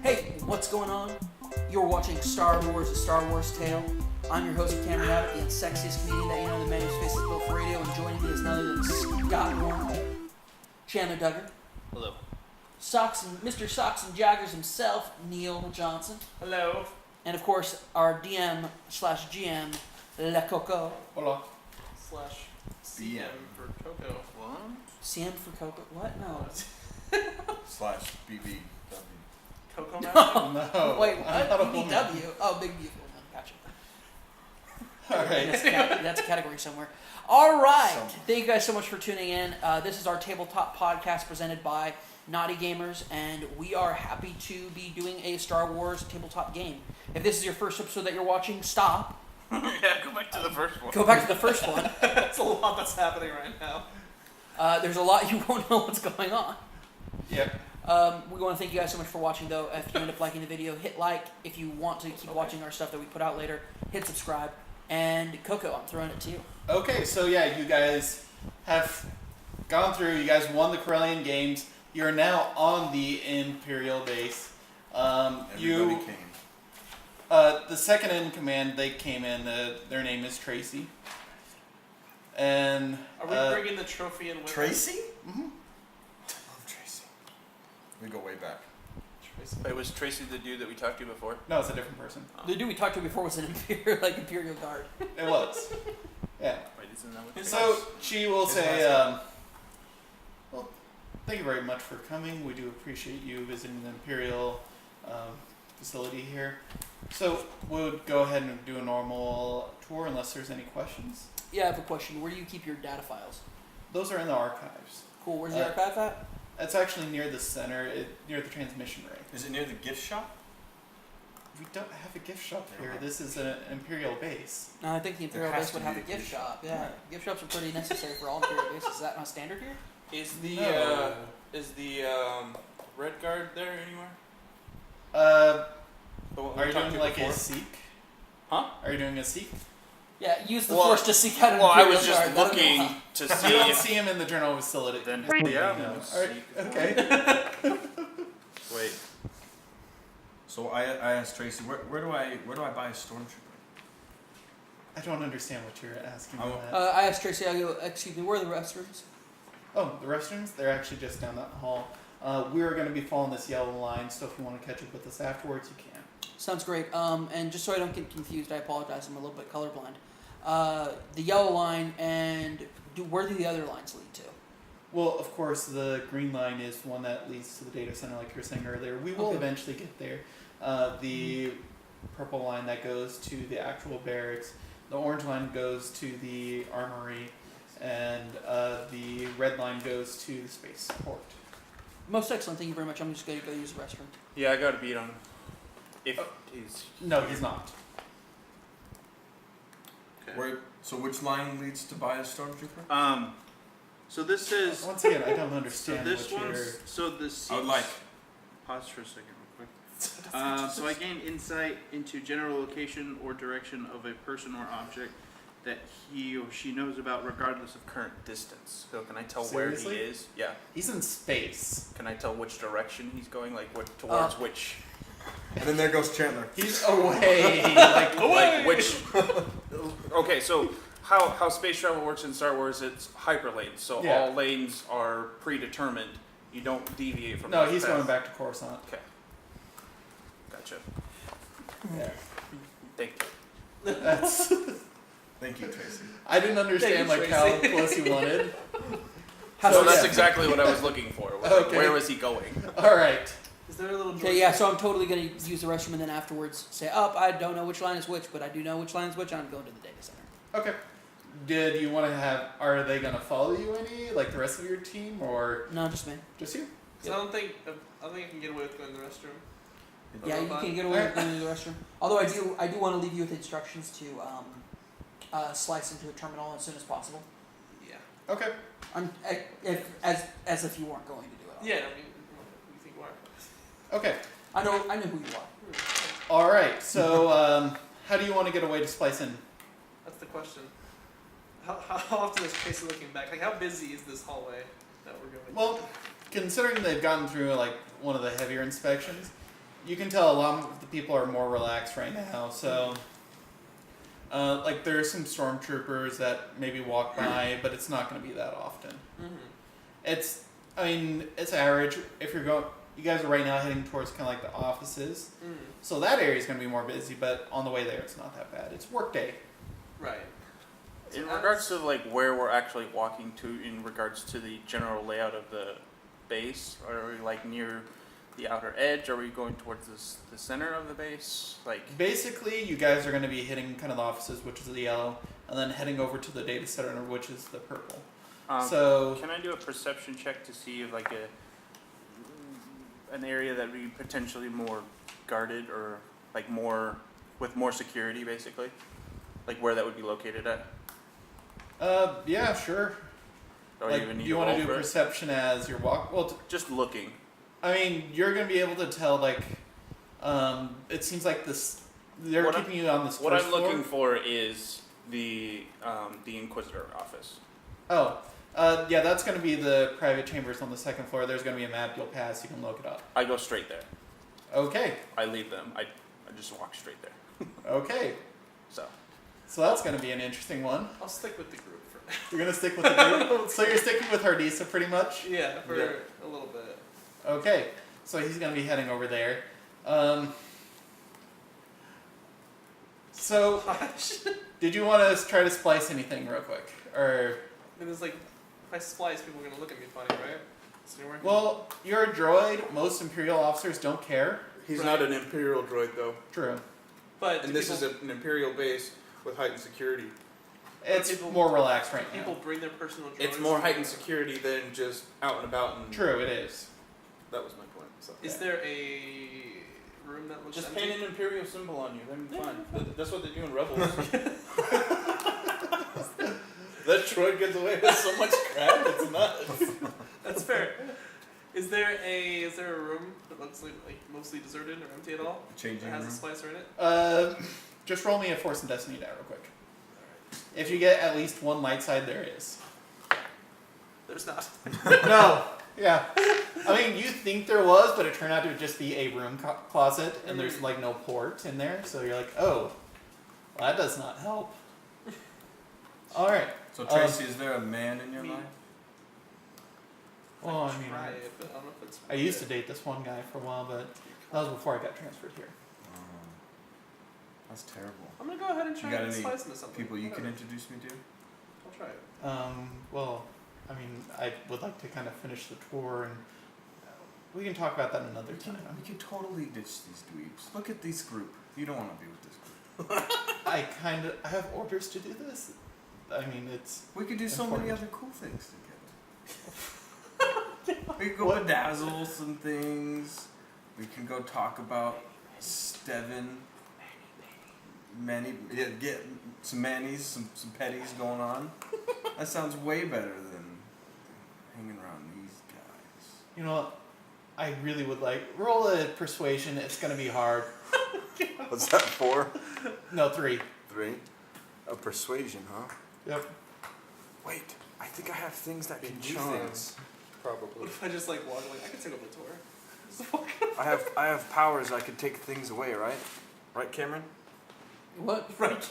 Hey, what's going on? You're watching Star Wars, A Star Wars Tale. I'm your host, Cameron Abbott, the sexiest comedian that you know in the many spaces built for radio, and joining me is none other than Scott Warren, Chandler Duggar, Hello. Mr. Socks and Jaggers himself, Neil Johnson. Hello. And of course, our DM/GM, Le Coco. Hola. /CM for Coco. What? CM for Coco? What? No. /BBW. Coco No. Master? No. Wait, I'm not a what? woman. BBW. Oh, Big Beautiful Woman. Gotcha. Alright. That's a category somewhere. All right. Somewhere. Thank you guys so much for tuning in. This is our tabletop podcast presented by Knotty Gamers, and we are happy to be doing a Star Wars tabletop game. If this is your first episode that you're watching, stop. Yeah, go back to the first one. Go back to the first one. That's a lot that's happening right now. There's a lot you won't know what's going on. Yep. We want to thank you guys so much for watching, though. If you end up liking the video, hit like. If you want to keep watching our stuff that we put out later, hit subscribe. And Coco, I'm throwing it to you. Okay, so yeah, you guys have gone through, you guys won the Corellian Games. You're now on the Imperial base. Everybody came. The second in command, they came in, their name is Tracy. And Are we bringing the trophy in with Tracy? mhm. I love Tracy. We go way back. Tracy? Wait, was Tracy the dude that we talked to before? No, it's a different person. The dude we talked to before was an Imperial Guard. It was. Yeah. Wait, isn't that what So she will His say, last well, thank you very much for coming. We do appreciate you visiting the Imperial facility here. So we'll go ahead and do a normal tour unless there's any questions. Yeah, I have a question. Where do you keep your data files? Those are in the archives. Cool. Where's the archive at? It's actually near the center, near the transmission ray. Is it near the gift shop? We don't have a gift shop here. This is an Imperial base. No, I think the Imperial has base would to have be a a gift gift shop. Yeah, Right. gift shops are pretty necessary for all Imperial bases. Is that not standard here? Is the No. Red Guard there anywhere? Are The one we you talked doing to like before? a seek? Huh? Are you doing a seek? Yeah, use the Well- force to seek out an Well, I Imperial was just Guard. Let 'em know. looking to You see don't if... see him in the general facility. Then, yeah. No. let's Alright, see. okay. Wait. So I asked Tracy, where do I buy a stormtrooper? I don't understand what you're asking. I me won't- that. I asked Tracy, I go, excuse me, where are the restrooms? Oh, the restrooms? They're actually just down that hall. We're going to be following this yellow line, so if you want to catch up with us afterwards, you can. Sounds great. And just so I don't get confused, I apologize, I'm a little bit colorblind. The yellow line and where do the other lines lead to? Well, of course, the green line is one that leads to the data center, like you were saying earlier. We will Okay. eventually get there. The purple line that goes to the actual barracks. The orange line goes to the armory. And the red line goes to the spaceport. Most excellent, thank you very much. I'm just going to go use the restroom. Yeah, I got to beat on him. If he's... No, he's not. Okay. So which line leads to buy a stormtrooper? So this is... Once again, I don't So understand this what you're... one's... So the seats... I would like. Pause for a second real quick. So I gain insight into general location or direction of a person or object that he or she knows about regardless of current distance. So can I tell Seriously? where he is? Yeah. He's in space. Can I tell which direction he's going? Like what towards which? And then there goes Chandler. He's away. Like which? Okay, so how space travel works in Star Wars? It's hyperlanes. So Yeah. all lanes are predetermined. You don't deviate from. No, that he's path. going back to Coruscant. Okay. Gotcha. Yeah. Thank you. That's... Thank you, Tracy. I didn't understand Thank like you, how Tracy. close he wanted. So that's yeah. exactly what I was looking for. Was like, Okay. where was he going? All right. Is there a little Okay, yeah, so I'm totally going to use the restroom and then afterwards say, I don't know which line is which, but I do know which line is which, and I'm going to the data center. Okay. Did you want to have? Are they gonna follow you any, like the rest of your team, or No, just me. just you? So I don't think I can get away with going to the restroom. Yeah, you can get away with going to the restroom. Although I do want to leave you with instructions to slice into a terminal as soon as possible. Yeah. Okay. As if you weren't going to do it. Yeah, I mean, you think why? Okay. I know who you are. All right. So, how do you want to get away to splice in? That's the question. How often is Tracy looking back? Like, how busy is this hallway that we're going? Well, considering they've gotten through like one of the heavier inspections, you can tell a lot of the people are more relaxed right now. So, like there are some stormtroopers that maybe walk by, but it's not going to be that often. It's, I mean, it's average. If you're going, you guys are right now heading towards kind of like the offices, so that area is going to be more busy. But on the way there, it's not that bad. It's work day. Right. In regards to like where we're actually walking to, in regards to the general layout of the base, are we like near the outer edge? Are we going towards the center of the base? Like Basically, you guys are going to be hitting kind of the offices, which is the yellow, and then heading over to the data center, which is the purple. So can I do a perception check to see if like an area that would be potentially more guarded or like more with more security, basically, like where that would be located at? Yeah, sure. Don't Like, even need do you to want to roll do for it? perception as you're walking? Well, Just looking. I mean, you're going to be able to tell, like, it seems like this, they're What keeping you on this What first I'm floor. looking for is the Inquisitor office. Oh, yeah, that's going to be the private chambers on the second floor. There's going to be a map you'll pass. You can look it up. I go straight there. Okay, I leave them. I just walk straight there. okay. So that's going to be an interesting one. I'll stick with the group for now. You're going to stick with the group? So you're sticking with Hardisa pretty much? Yeah, for Yeah. a little bit. Okay, so he's going to be heading over there. So, did you want to try to splice anything real quick? Or, And it's like, if I splice, people are gonna look at me funny, right? So you're working. well, you're a droid. Most Imperial officers don't care. He's Right. not an Imperial droid, though. True. but And this is an Imperial base with heightened security. It's people- more relaxed right people now. bring their personal droids. It's more heightened security than just out and about. And True, it is. That was my point. So. Is there a room that looks just empty? paint an Imperial symbol on you. Then fine. That's what they do in Rebels. That droid gets away with so much crap. It's nuts. That's fair. Is there a room that looks like mostly deserted or empty at all? Changing That has a room. splicer in it? Just roll me a Force and Destiny die real quick. If you get at least one light side, there is. There's not. No. Yeah. I mean, you think there was, but it turned out to just be a room closet, and there's like no port in there, so you're like, oh, well, that does not help. All right. So Tracy, is there a man in your me- life? Well, I mean, Try it, but I don't know if it's. I used to date this one guy for a while, but that was before I got transferred here. That's terrible. I'm gonna go ahead and try You got and any slice into something. People you can Whatever. introduce me to? I'll try it. Well, I mean, I would like to kind of finish the tour, and we can talk about that another time. We can totally ditch these dweebs. Look at this group. You don't want to be with this group. I have orders to do this. I mean, it's We could do so many Important. other cool things together. We could go bedazzle some things. We can go talk about Steven. Get some manis, some petties going on. That sounds way better than hanging around these guys. You know what? I really would like roll a persuasion. It's gonna be hard. What's that for? No, 3. 3. A persuasion, huh? Yep. Wait, I think I have things that can do charm. things. Probably. What if I just like walk like I could take over the tour? Just walk. I have powers. I could take things away, right? Right, Cameron? What? Right.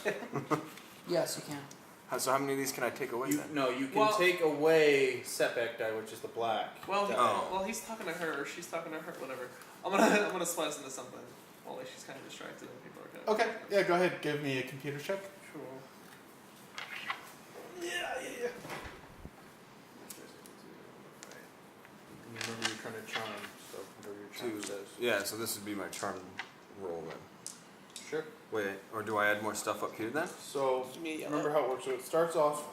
Yes, you can. So how many of these can I take away then? You can Well- take away setback die, which is the black. Well, Oh. he's talking to her, or she's talking to her, whatever. I'm gonna slice into something. Well, like she's kind of distracted and people are kind of. Okay. Yeah. Go ahead. Give me a computer check. Cool. Yeah. Remember, you're trying to charm, so whatever your charm says. Yeah, so this would be my charm roll then. Sure. Wait, or do I add more stuff up here then? So remember how it works. So it starts off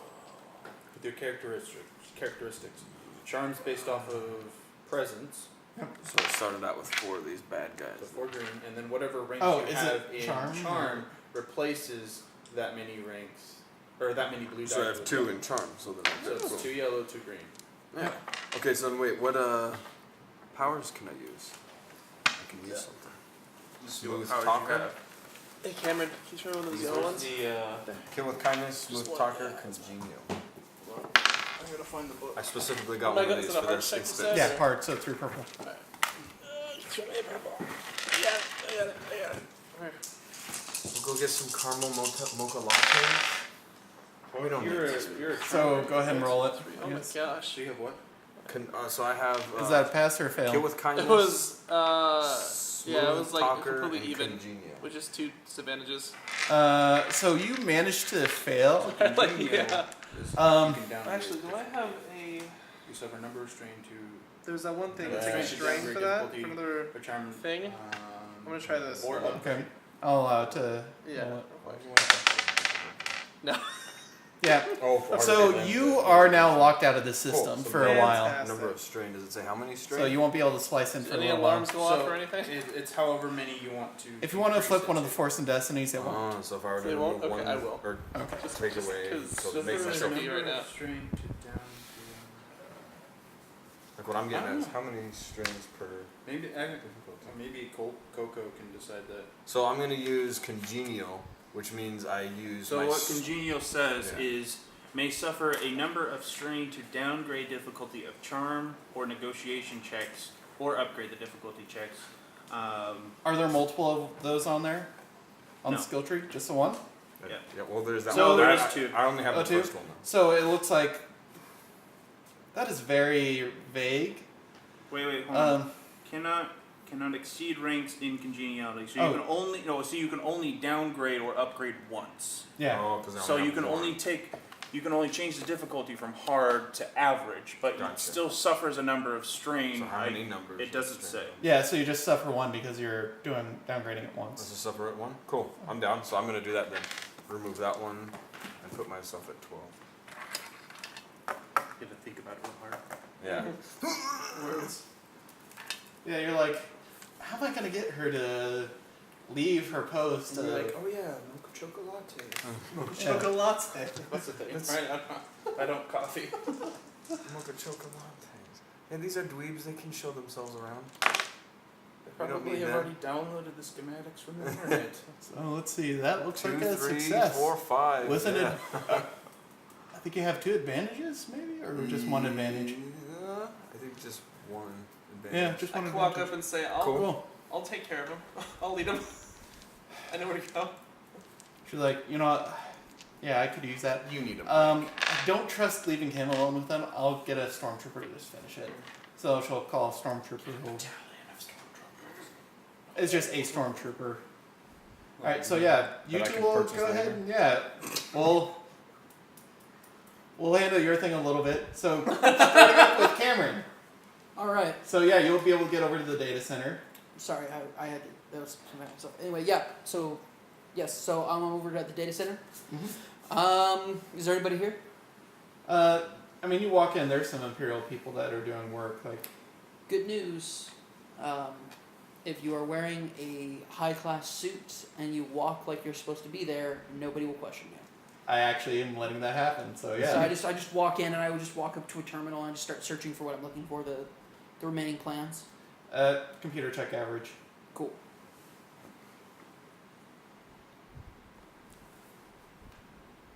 with your characteristics. Charm's based off of presence, So I started out with 4 of these bad guys. the 4 green, and then whatever rank Oh, you is have it in charm? replaces that many ranks, or that many blue So I dice have with 2 them. in charm, so then I'm So good. it's 2 yellow, 2 green. Yeah. Okay, so then wait, what powers can I use? I can use something. Smooth talker. Hey Cameron, can you try one of those yellow ones? The Kill with kindness, Just smooth one, talker, yeah. congenial. I I'm gonna find the book. I specifically got Oh my one God, of is these it a for hard this check instead. set? Yeah, hard, so 3 purple. Show me a purple. I got it. Alright. We'll go get some caramel mocha latte. We don't need this. You're a So go ahead and roll it. Oh my Yes. gosh. Do you have what? So I have. Is that a pass or a fail? kill with kindness? It was, smooth yeah, it was like talker, completely and even, congenial. with just 2 disadvantages. So you managed to fail. Like, yeah. Actually, do I have a... You suffer a number of strain to There's that one thing. Yeah, It's like a it's strain very for that. difficulty. For another a charm thing. I'm gonna try this. Or Okay. I'll allow it to. Yeah. roll it. No. Yeah. Oh, for So harder you damage. are now locked out of the system So for a while. fantastic. Number of strain. Does it say how many strain? So you won't be able to slice in for a Any little while. alarms go off So, or anything? It's however many you want to. If you want to increase flip it one of the to. Force and Destinies, it won't. Oh, so if I were to They won't? remove Okay, one I will. or Okay. take away, so because it makes this myself. is me right now. Strain to down Like what I'm getting I at don't is how many strains per. to maybe Coco can decide that. So I'm gonna use congenial, which means I use. So my what congenial says Yeah. is may suffer a number of strain to downgrade difficulty of charm or negotiation checks or upgrade the difficulty checks. Are there multiple of those on there? On No. the skill tree? Just the one? Yeah. Yeah. Well, there's that So one. there is I- two. I only have Oh, the two? first one though. So it looks like. That is very vague. Wait, hold on. Um, Cannot exceed ranks in congeniality. So Oh. you can only downgrade or upgrade once. yeah. Oh, 'cause I So only you have can one. you can only change the difficulty from hard to average, but Gotcha. it still suffers a number of strain. So how many numbers? It doesn't is say. strain? Yeah, so you just suffer one because you're doing downgrading at Let's once. just separate one. Cool. I'm down. So I'm gonna do that then. Remove that one and put myself at 12. You have to think about it real hard. Yeah. Words. Yeah, you're like, how am I gonna get her to leave her post? And you're like, oh yeah, mocha chocolate. Chocolate. What's the thing? It's- Right? I don't coffee. Mocha chocolate. Yeah, these are dweebs. They can show themselves around. They We don't probably need have that. already downloaded the schematics from the internet. So let's see, that looks 2, like a 3, success. 4, 5. Wasn't yeah. it? I think you have 2 advantages, maybe, or just 1 advantage. Yeah, I think just one advantage. Yeah, just I 1 can walk advantage. up and say, Cool. I'll take care of him. I'll lead him. I know where to go. She's like, you know what? Yeah, I could use that. You need a I don't trust leaving him alone with them. I'll get a stormtrooper to just finish it. So she'll call a stormtrooper. It's just a stormtrooper. All right, so yeah, you That I two can will purchase go ahead later. and we'll handle your thing a little bit. So starting up with Cameron. All right. So yeah, you'll be able to get over to the data center. Sorry, I had to. That was something else. Anyway, yeah. So, yes. So I'm over at the data center. Is there anybody here? I mean, you walk in. There's some Imperial people that are doing work. Like, Good news. If you are wearing a high-class suit and you walk like you're supposed to be there, nobody will question you. I actually am letting that happen. So yeah. So I just walk in and I would just walk up to a terminal and just start searching for what I'm looking for, the remaining plans. Computer check average. Cool.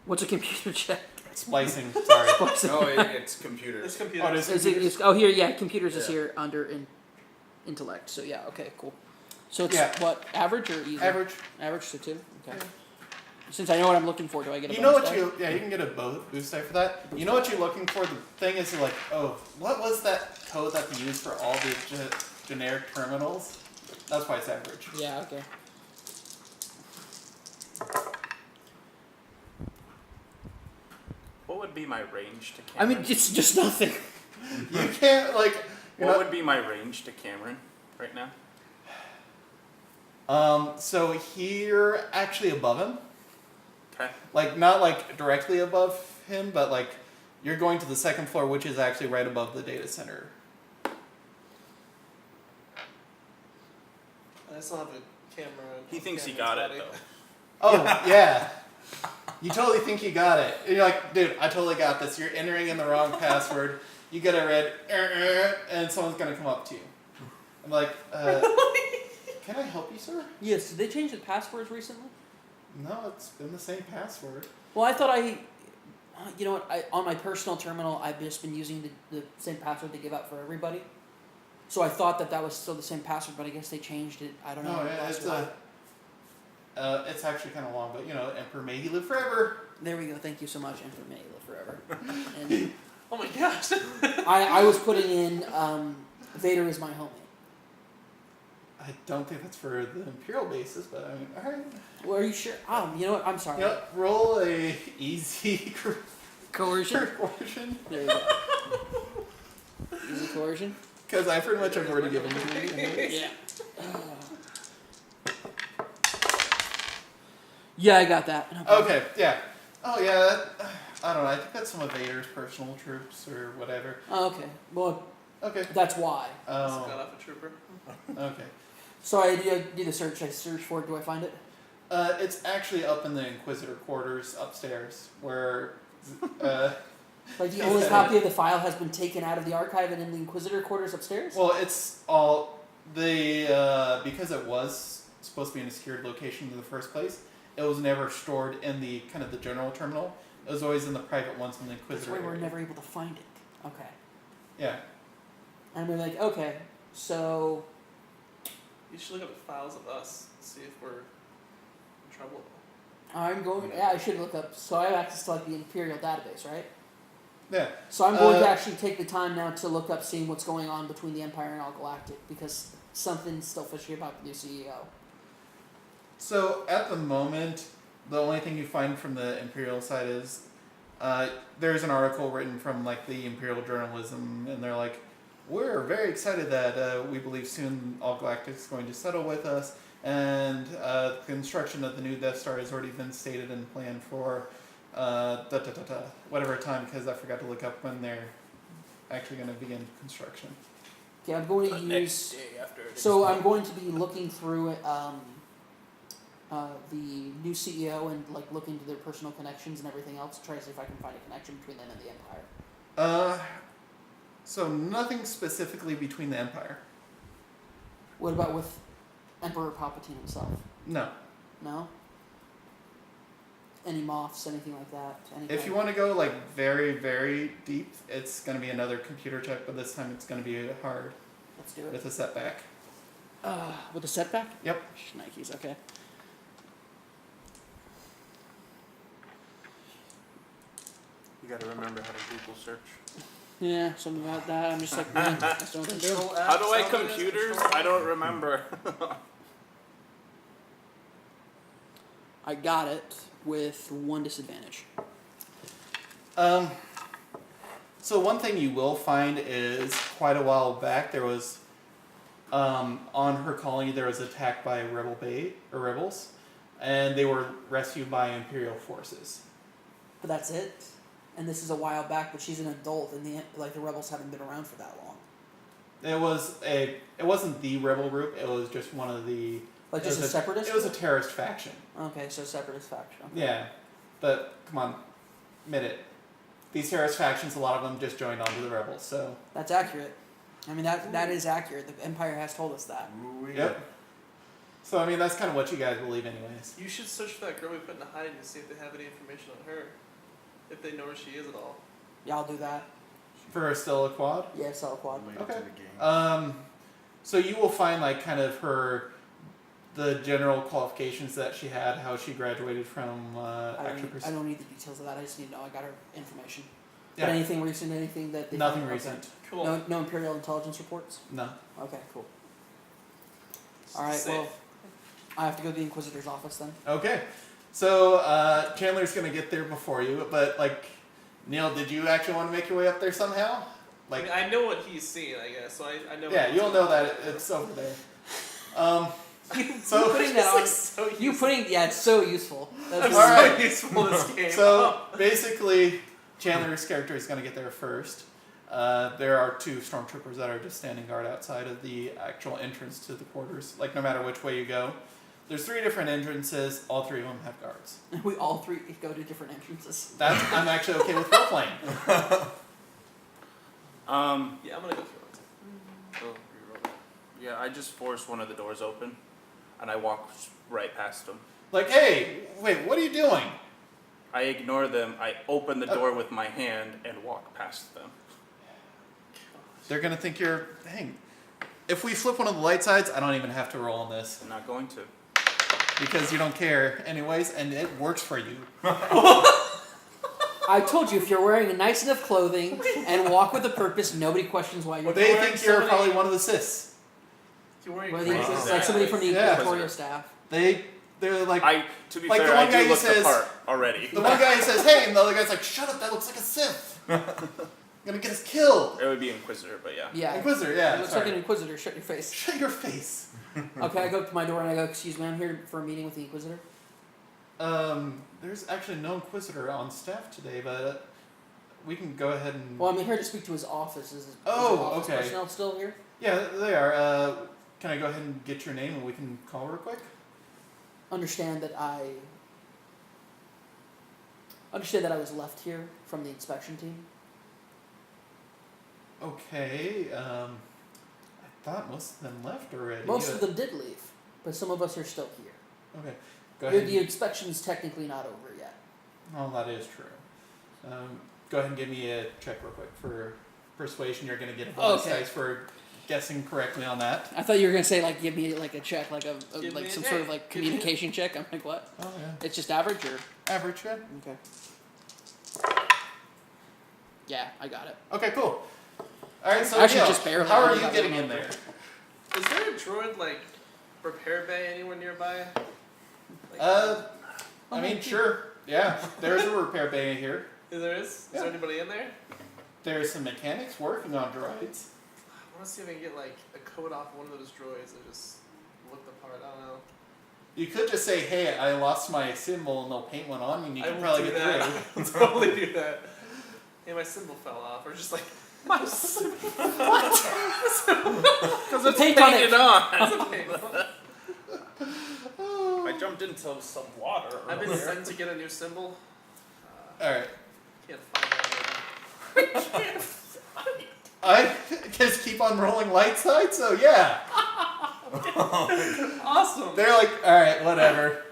What's a computer check? Splicing. Sorry. No, it's computers. This computer. Oh, it is- Here, yeah, computers is Yeah. here under intellect. So yeah, okay, cool. So it's Yeah. what, average or easy? Average. Average, so 2? Okay. Since I know what I'm looking for, do I get a You know bonus what die? you can get a boost die for that. You know what you're looking for? The thing is like, oh, what was that code that they use for all the generic terminals? That's why it's average. Yeah, okay. What would be my range to I Cameron? mean, it's just nothing. You can't like. what would be my range to Cameron right now? So you're actually above him. Okay. Like not like directly above him, but like you're going to the second floor, which is actually right above the data center. I still have a camera. He thinks he Cameron's got body. it though. Oh yeah. You totally think you got it. And you're like, dude, I totally got this. You're entering in the wrong password. You get a red, and someone's gonna come up to you. I'm like, can I help you, sir? Yes, did they change the passwords recently? No, it's been the same password. Well, I thought I... You know what? On my personal terminal, I've just been using the same password they give out for everybody. So I thought that was still the same password, but I guess they changed it. I don't know. No, it's actually kind of long, but Emperor may he live forever. There we go. Thank you so much, Emperor May live forever. And Oh my gosh. I was putting in Vader is my homie. I don't think that's for the Imperial basis, but I mean, all right. Well, are you sure? You know what? I'm sorry. Yep, roll a easy Coercion. coercion. There you go. Easy coercion. Because I pretty much have already given you. Yeah. Yeah, I got that. Okay, yeah. Oh yeah, I don't know. I think that's some of Vader's personal troops or whatever. Okay. Well, Okay. that's why. Just got off a trooper. Okay. So I do the search. I search for it. Do I find it? It's actually up in the Inquisitor quarters upstairs, where. Like the only copy of the file has been taken out of the archive and in the Inquisitor quarters upstairs? Well, it's all because it was supposed to be in a secured location in the first place. It was never stored in the kind of the general terminal. It was always in the private ones in the That's Inquisitor. why we're area. never able to find it. Okay. Yeah. And we're like, okay, so You should look up the files of us, see if we're in trouble. I'm going. Yeah, I should look up. So I have access to like the Imperial database, right? Yeah. So I'm going to actually take the time now to look up, seeing what's going on between the Empire and AllGalactic, because something's still fishy about the new CEO. So at the moment, the only thing you find from the Imperial side is there's an article written from like the Imperial journalism, and they're like, we're very excited that we believe soon AllGalactic is going to settle with us, and construction of the new Death Star has already been stated and planned for whatever time, because I forgot to look up when they're actually going to begin construction. Okay, I'm going to use. So I'm going to be looking through the new CEO and like look into their personal connections and everything else to try to see if I can find a connection between them and the Empire. So nothing specifically between the Empire. What about with Emperor Palpatine himself? No. No? Any moths, anything like that? If you want to go like very, very deep, it's going to be another computer check, but this time it's going to be hard Let's do it. with a setback. With a setback? Yep. Nikes, okay. You gotta remember how to Google search. Yeah, something about that. I'm just like, man, that's what I'm doing. How do I computers? I don't remember. I got it with one disadvantage. So one thing you will find is quite a while back there was on her colony there was attack by rebels, and they were rescued by Imperial forces. But that's it. And this is a while back, but she's an adult, and the rebels haven't been around for that long. It wasn't the rebel group. It was just one of the. Like just a separatist? It was a terrorist faction. Okay, so separatist faction. Okay. Yeah, but come on, admit it. These terrorist factions, a lot of them just joined onto the rebels. So That's accurate. I mean, that is accurate. The Empire has told us that. Yep. So I mean, that's kind of what you guys believe, anyways. You should search for that girl we put in hiding to see if they have any information on her. If they know where she is at all. Yeah, I'll do that. For Stella Quad. Yeah, Cell Quad. Okay. So you will find like kind of the general qualifications that she had, how she graduated from I don't need the details of that. I just need to know I got her information. Yeah. But anything recent? Anything that they Nothing found? recent. Cool. No Imperial intelligence reports? No. Okay, cool. Alright, well, I have to go to the Inquisitor's office then. Okay. So Chandler's gonna get there before you, but like, Neil, did you actually want to make your way up there somehow? Like, I mean, I know what he's seeing, I guess. So I know. yeah, you'll know that it's over there. So putting that on. So You putting it's so useful. That's I'm really- Alright. so useful in this game. So basically, Chandler's character is going to get there first. There are two stormtroopers that are just standing guard outside of the actual entrance to the quarters. Like no matter which way you go, there's 3 different entrances. All 3 of them have guards. We all 3 go to different entrances. I'm actually okay with role playing. Yeah, I'm gonna go through it. Oh, yeah, I just force one of the doors open, and I walk right past them. Like, hey, wait, what are you doing? I ignore them. I open the door with my hand and walk past them. They're gonna think you're. Dang. If we flip one of the light sides, I don't even have to roll on this I'm not going to. because you don't care anyways, and it works for you. I told you, if you're wearing nice enough clothing and walk with a purpose, nobody questions why you're They wearing think you're probably one of the cis. You're wearing One of the- crazy like stuff. somebody from the Yeah. editorial staff. They're like To be Like fair, the one I guy do who look says- the part already. the one guy says, "Hey," and the other guy's like, "Shut up! That looks like a Sith. Gonna get us killed." It would be Inquisitor, but yeah. Yeah. Inquisitor, yeah. It looks sorry. like an Inquisitor. Shut your face. Shut your face. Okay, I go up to my door and I go, "Excuse me, I'm here for a meeting with the Inquisitor." There's actually no Inquisitor on staff today, but we can go ahead and. Well, I'm here to speak to his office. Is his office okay. personnel still here? Yeah, they are. Can I go ahead and get your name and we can call real quick? Understand that I was left here from the inspection team. Okay. I thought most of them left already. Most of them did leave, but some of us are still here. Okay. Go ahead. The inspection's technically not over yet. Oh, that is true. Go ahead and give me a check real quick for persuasion. You're going to get a bonus Okay. dice for guessing correctly on that. I thought you were gonna say like give me like a check, like Give me a some check. sort of like Give me a- communication check. I'm like, what? Oh yeah. It's just average or Average, yeah. okay? Yeah, I got it. Okay, cool. All right, so Actually, Neil, just barely. how I are only you got getting one in over. there? Is there a droid like repair bay anywhere nearby? Like, I mean, sure. Yeah, there's a repair bay here. there is. Is Yeah. there anybody in there? There's some mechanics working on droids. I want to see if I can get like a coat off one of those droids and just look the part. I don't know. You could just say, "Hey, I lost my symbol," and they'll paint one on, and you I can will probably do get that. through. I'll totally do that. Hey, my symbol fell off, or just like my symbol. Because it's painted on. Oh. I jumped into some water. I've been sent to get a new symbol. All right. Can't find it. I just keep on rolling light side, so yeah. Awesome. They're like, all right, whatever.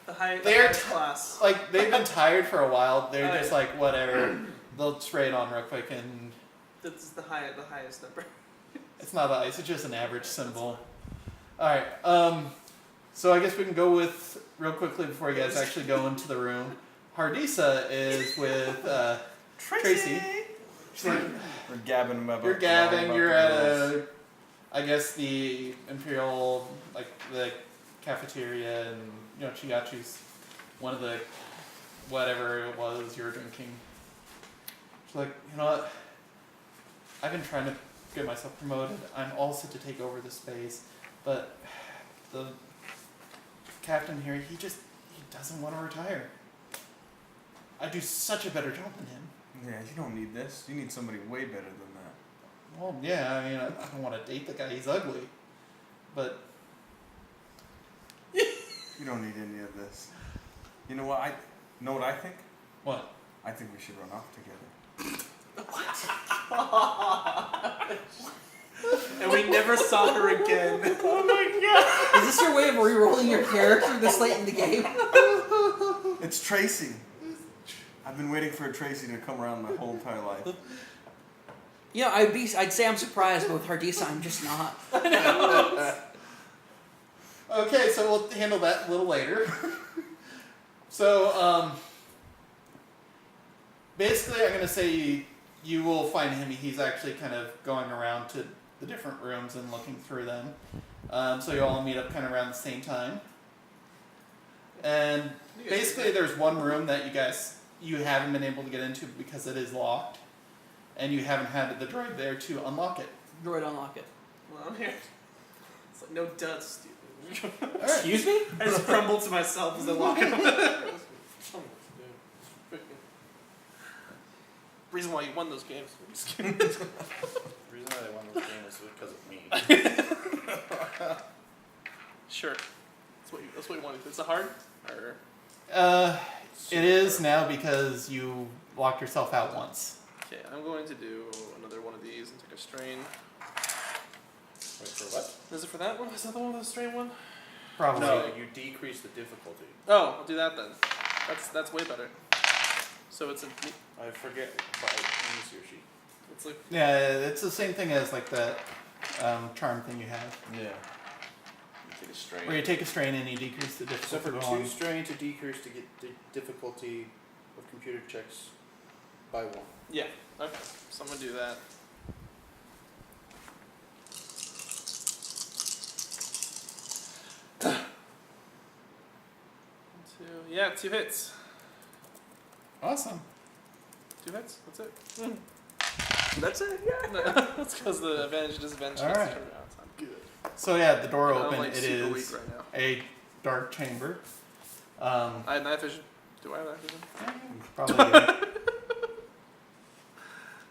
The highest They're class. Like, they've been tired for a while. They're Oh, just yeah. like, whatever. They'll spray it on real quick, and This is the highest number. it's not ice. It's just an average symbol. All right. So I guess we can go with real quickly before you guys actually go into the room. Hardisa is with Tracy. She's like, We're gabbing about. you're gabbing. You're at I guess the Imperial, like the cafeteria, and Chigachi's one of the whatever it was you were drinking. She's like, you know what? I've been trying to get myself promoted. I'm all set to take over the space, but the captain here, he doesn't want to retire. I do such a better job than him. Yeah, you don't need this. You need somebody way better than that. Well, yeah, I mean, I don't want to date the guy. He's ugly. But You don't need any of this. You know what? Know what I think? what? I think we should run off together. And we never saw her again. Is this your way of re-rolling your character this late in the game? It's Tracy. I've been waiting for a Tracy to come around my whole entire life. You know, I'd say I'm surprised, but with Hardisa, I'm just not. Okay, so we'll handle that a little later. So, basically, I'm going to say you will find him. He's actually kind of going around to the different rooms and looking through them. So you all meet up kind of around the same time. And basically, there's one room that you haven't been able to get into because it is locked. And you haven't had the droid there to unlock it. Droid, unlock it. Well, I'm here. It's like no duds, stupid. All right. Excuse me? I just crumble to myself as I walk in. Reason why you won those games. I'm just kidding. The reason why they won this game is because of me. Sure. That's what you wanted. Is it hard? Or It is now because you locked yourself out once. okay, I'm going to do another one of these and take a strain. Wait, for what? Is it for that one? Is that the one with the strain one? Probably. No, you decrease the difficulty. Oh, I'll do that then. That's way better. So it's a. I forget. But let me see your sheet. It's like Yeah, it's the same thing as like that charm thing you have, Yeah. You take a strain. where you take a strain and you decrease the difficulty. Suffer on- 2 strain to decrease to get the difficulty of computer checks by 1. yeah. Okay. So I'm gonna do that. Yeah, 2 hits. Awesome. 2 hits. That's it. That's it. Yeah. No, that's because the advantage and disadvantage. All gets right. turned around. So I'm good. So yeah, the door And I'm, open. like, It super is weak right now. a dark chamber. I have night vision. Do I have night vision? Probably. Yeah.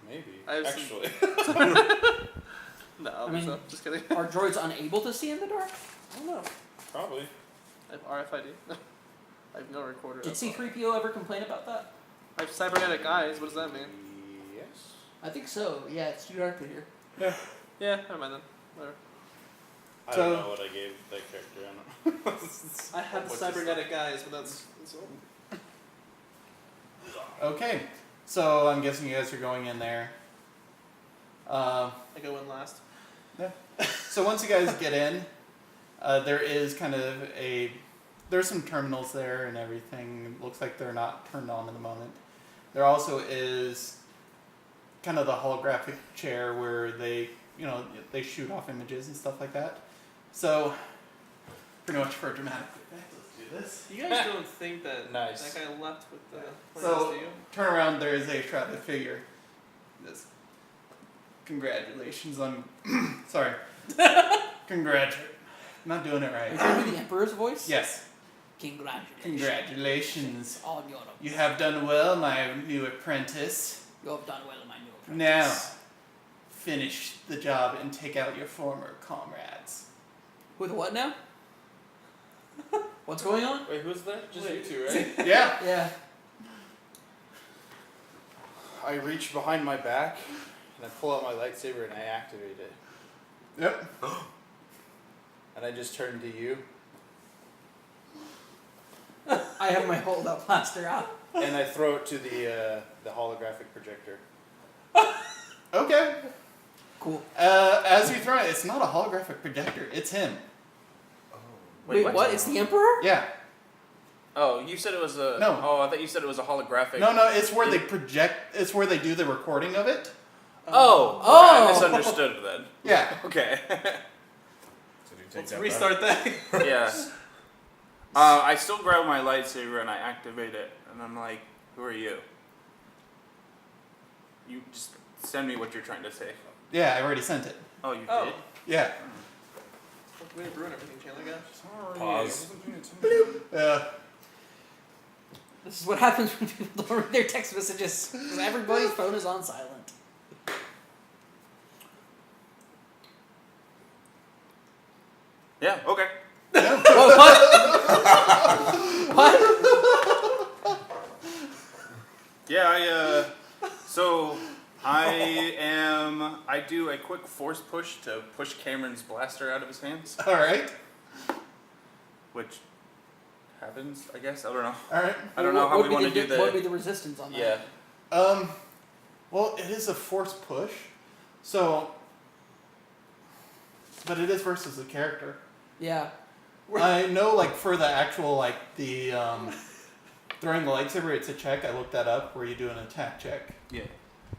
Maybe. I have some- Actually. No, I mean- so, just kidding. Are droids unable to see in the dark? I don't know. Probably. I have RFID. I have no recorder. Did that's all. C-3PO ever complain about that? I have cybernetic eyes. What does that mean? Yes. I think so. Yeah, it's too dark in here. Yeah, never mind then. Whatever. I So- don't know what I gave that character. I don't know. I have the What's cybernetic eyes, but that's all. Okay, so I'm guessing you guys are going in there. I go in last. So once you guys get in, there is kind of there's some terminals there and everything. It looks like they're not turned on in the moment. There also is kind of the holographic chair where they shoot off images and stuff like that. So pretty much for a dramatic effect, let's do this. You guys don't think that Nice. that guy left with the plans, So do you? turn around. There is a shrouded figure. This. Congratulations on. Sorry. Congratulations. I'm not doing it Are you right. going to do the Emperor's voice? Yes. Congratulations. Congratulations. On your You have done well, my new apprentice. You have done well, my new Now, apprentice. finish the job and take out your former comrades. With what now? What's going on? Wait, who's there? Just Wait. you 2, right? Yeah. Yeah. I reach behind my back and I pull out my lightsaber and I activate it. Yep. And I just turn to you I have my holdout blaster out. and I throw it to the holographic projector. Okay. Cool. As you throw it, it's not a holographic projector. It's him. Wait, what? It's the Emperor? Yeah. Oh, you said it was a. No. Oh, I thought you said it was a holographic. No, it's where they project. It's where they do the recording of it. Oh. Oh. I misunderstood then. Yeah. Okay. So do you take Let's that restart that. Yeah. I still grab my lightsaber and I activate it, and I'm like, "Who are you? You just send me what you're trying to say." Yeah, I already sent it. Oh, you Oh. did? Yeah. We're gonna ruin everything, Chandler, guys. Sorry. Pause. This is what happens when people don't read their text messages. 'Cause everybody's phone is on silent. Yeah. Okay. Whoa, what? What? Yeah. So I do a quick force push to push Cameron's blaster out of his hands, All right. which happens, I guess. I don't know. All right. I don't know how we want to do What would be the. the resistance on that? Yeah. Well, it is a force push, so. But it is versus the character. Yeah. I know, like for the actual the throwing the lightsaber, it's a check. I looked that up where you do an attack check. Yeah.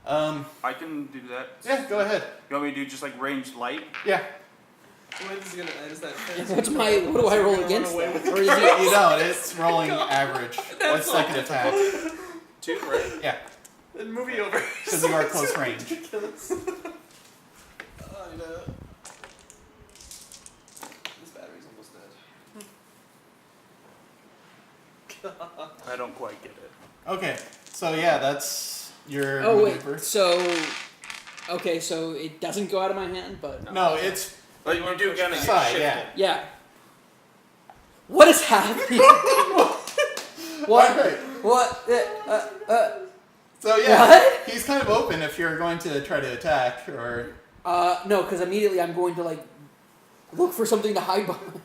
I can do that. Yeah, go ahead. You want me to do just like ranged light? Yeah. When's gonna is that? What do I roll against that? Or is it, You don't. It's rolling average. What's second attack? 2, right? Yeah, Then movie over. because you are close range. Ridiculous. Oh, you know. This battery's almost dead. I don't quite get it. Okay, so yeah, that's your oh maneuver. wait. So. Okay, so it doesn't go out of my hand, but No, it's But you do kind of side, shift yeah. it. yeah. What is happening? What? Alright. What? So yeah, What? he's kind of open if you're going to try to attack or. No, because immediately I'm going to look for something to hide behind.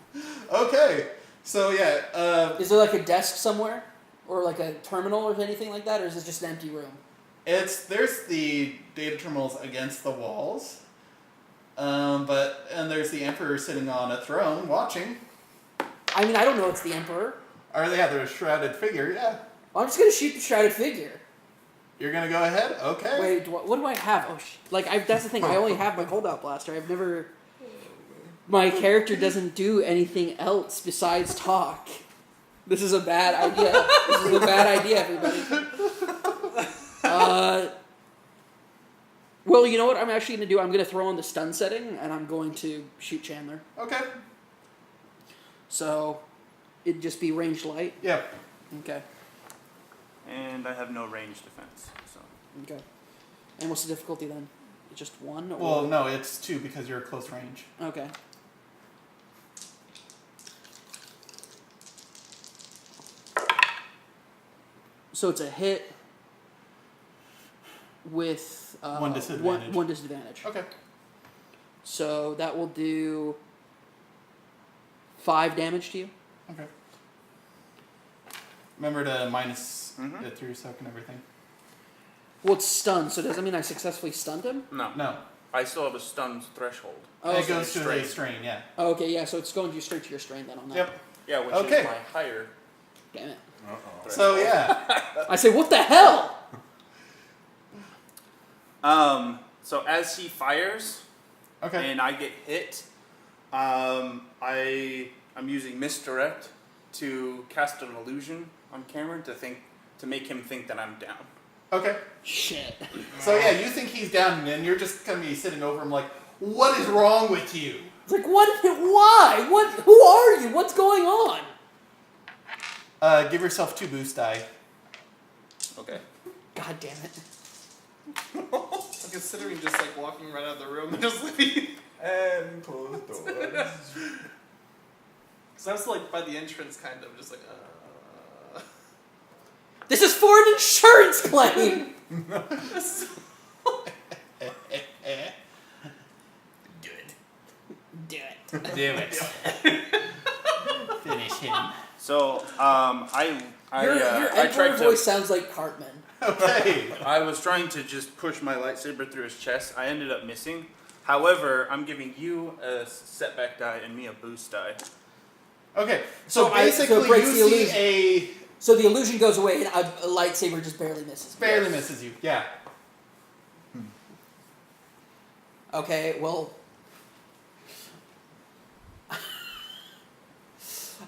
Okay, so yeah, Is there a desk somewhere? Or like a terminal or anything like that, or is it just an empty room? There's the data terminals against the walls, and there's the Emperor sitting on a throne watching. I mean, I don't know it's the Emperor. Or they have their shrouded figure, yeah. Well, I'm just gonna shoot the shrouded figure. You're gonna go ahead? Okay. Wait, what do I have? Oh, that's the thing. I only have my holdout blaster. I've never. My character doesn't do anything else besides talk. This is a bad idea. This is a bad idea, everybody. Well, you know what I'm actually going to do? I'm going to throw on the stun setting, and I'm going to shoot Chandler. Okay. So, it'd just be ranged light? Yep. Okay. And I have no range defense, so. Okay. And what's the difficulty then? Just 1? Or? Well, no, it's 2 because you're close range. Okay. So it's a hit with 1 disadvantage. One disadvantage. Okay. So that will do 5 damage to you. Okay. Remember to minus Mhm. it through soak and everything. Well, it's stunned, so does that mean I successfully stunned him? No. No. I still have a stunned threshold. Oh, it okay. goes to a strain, yeah. Oh, okay, yeah, so it's going to straight to your strain then on that. Yep. Yeah, which Okay. is my higher Damn it. Uh-oh. So, yeah. I say, what the hell? So as he fires Okay. and I get hit, I'm using misdirect to cast an illusion on Cameron to make him think that I'm down. Okay. Shit. So, yeah, you think he's down, and you're just going to be sitting over him like, what is wrong with you? It's like, what? Why? What? Who are you? What's going on? Give yourself 2 boost die. Okay. God damn it. I'm considering just like walking right out of the room and just leaving. And close doors. Because I was like by the entrance, kind of just like. This is for an insurance claim. Do it. Do it. Do it. Finish him. So I Your tried Emperor to. voice sounds like Cartman. Okay. I was trying to just push my lightsaber through his chest. I ended up missing. However, I'm giving you a setback die and me a boost die. Okay. So So it basically, breaks you the see illusion. a So the illusion goes away and a lightsaber just barely misses. barely misses you. Yeah. Okay, well,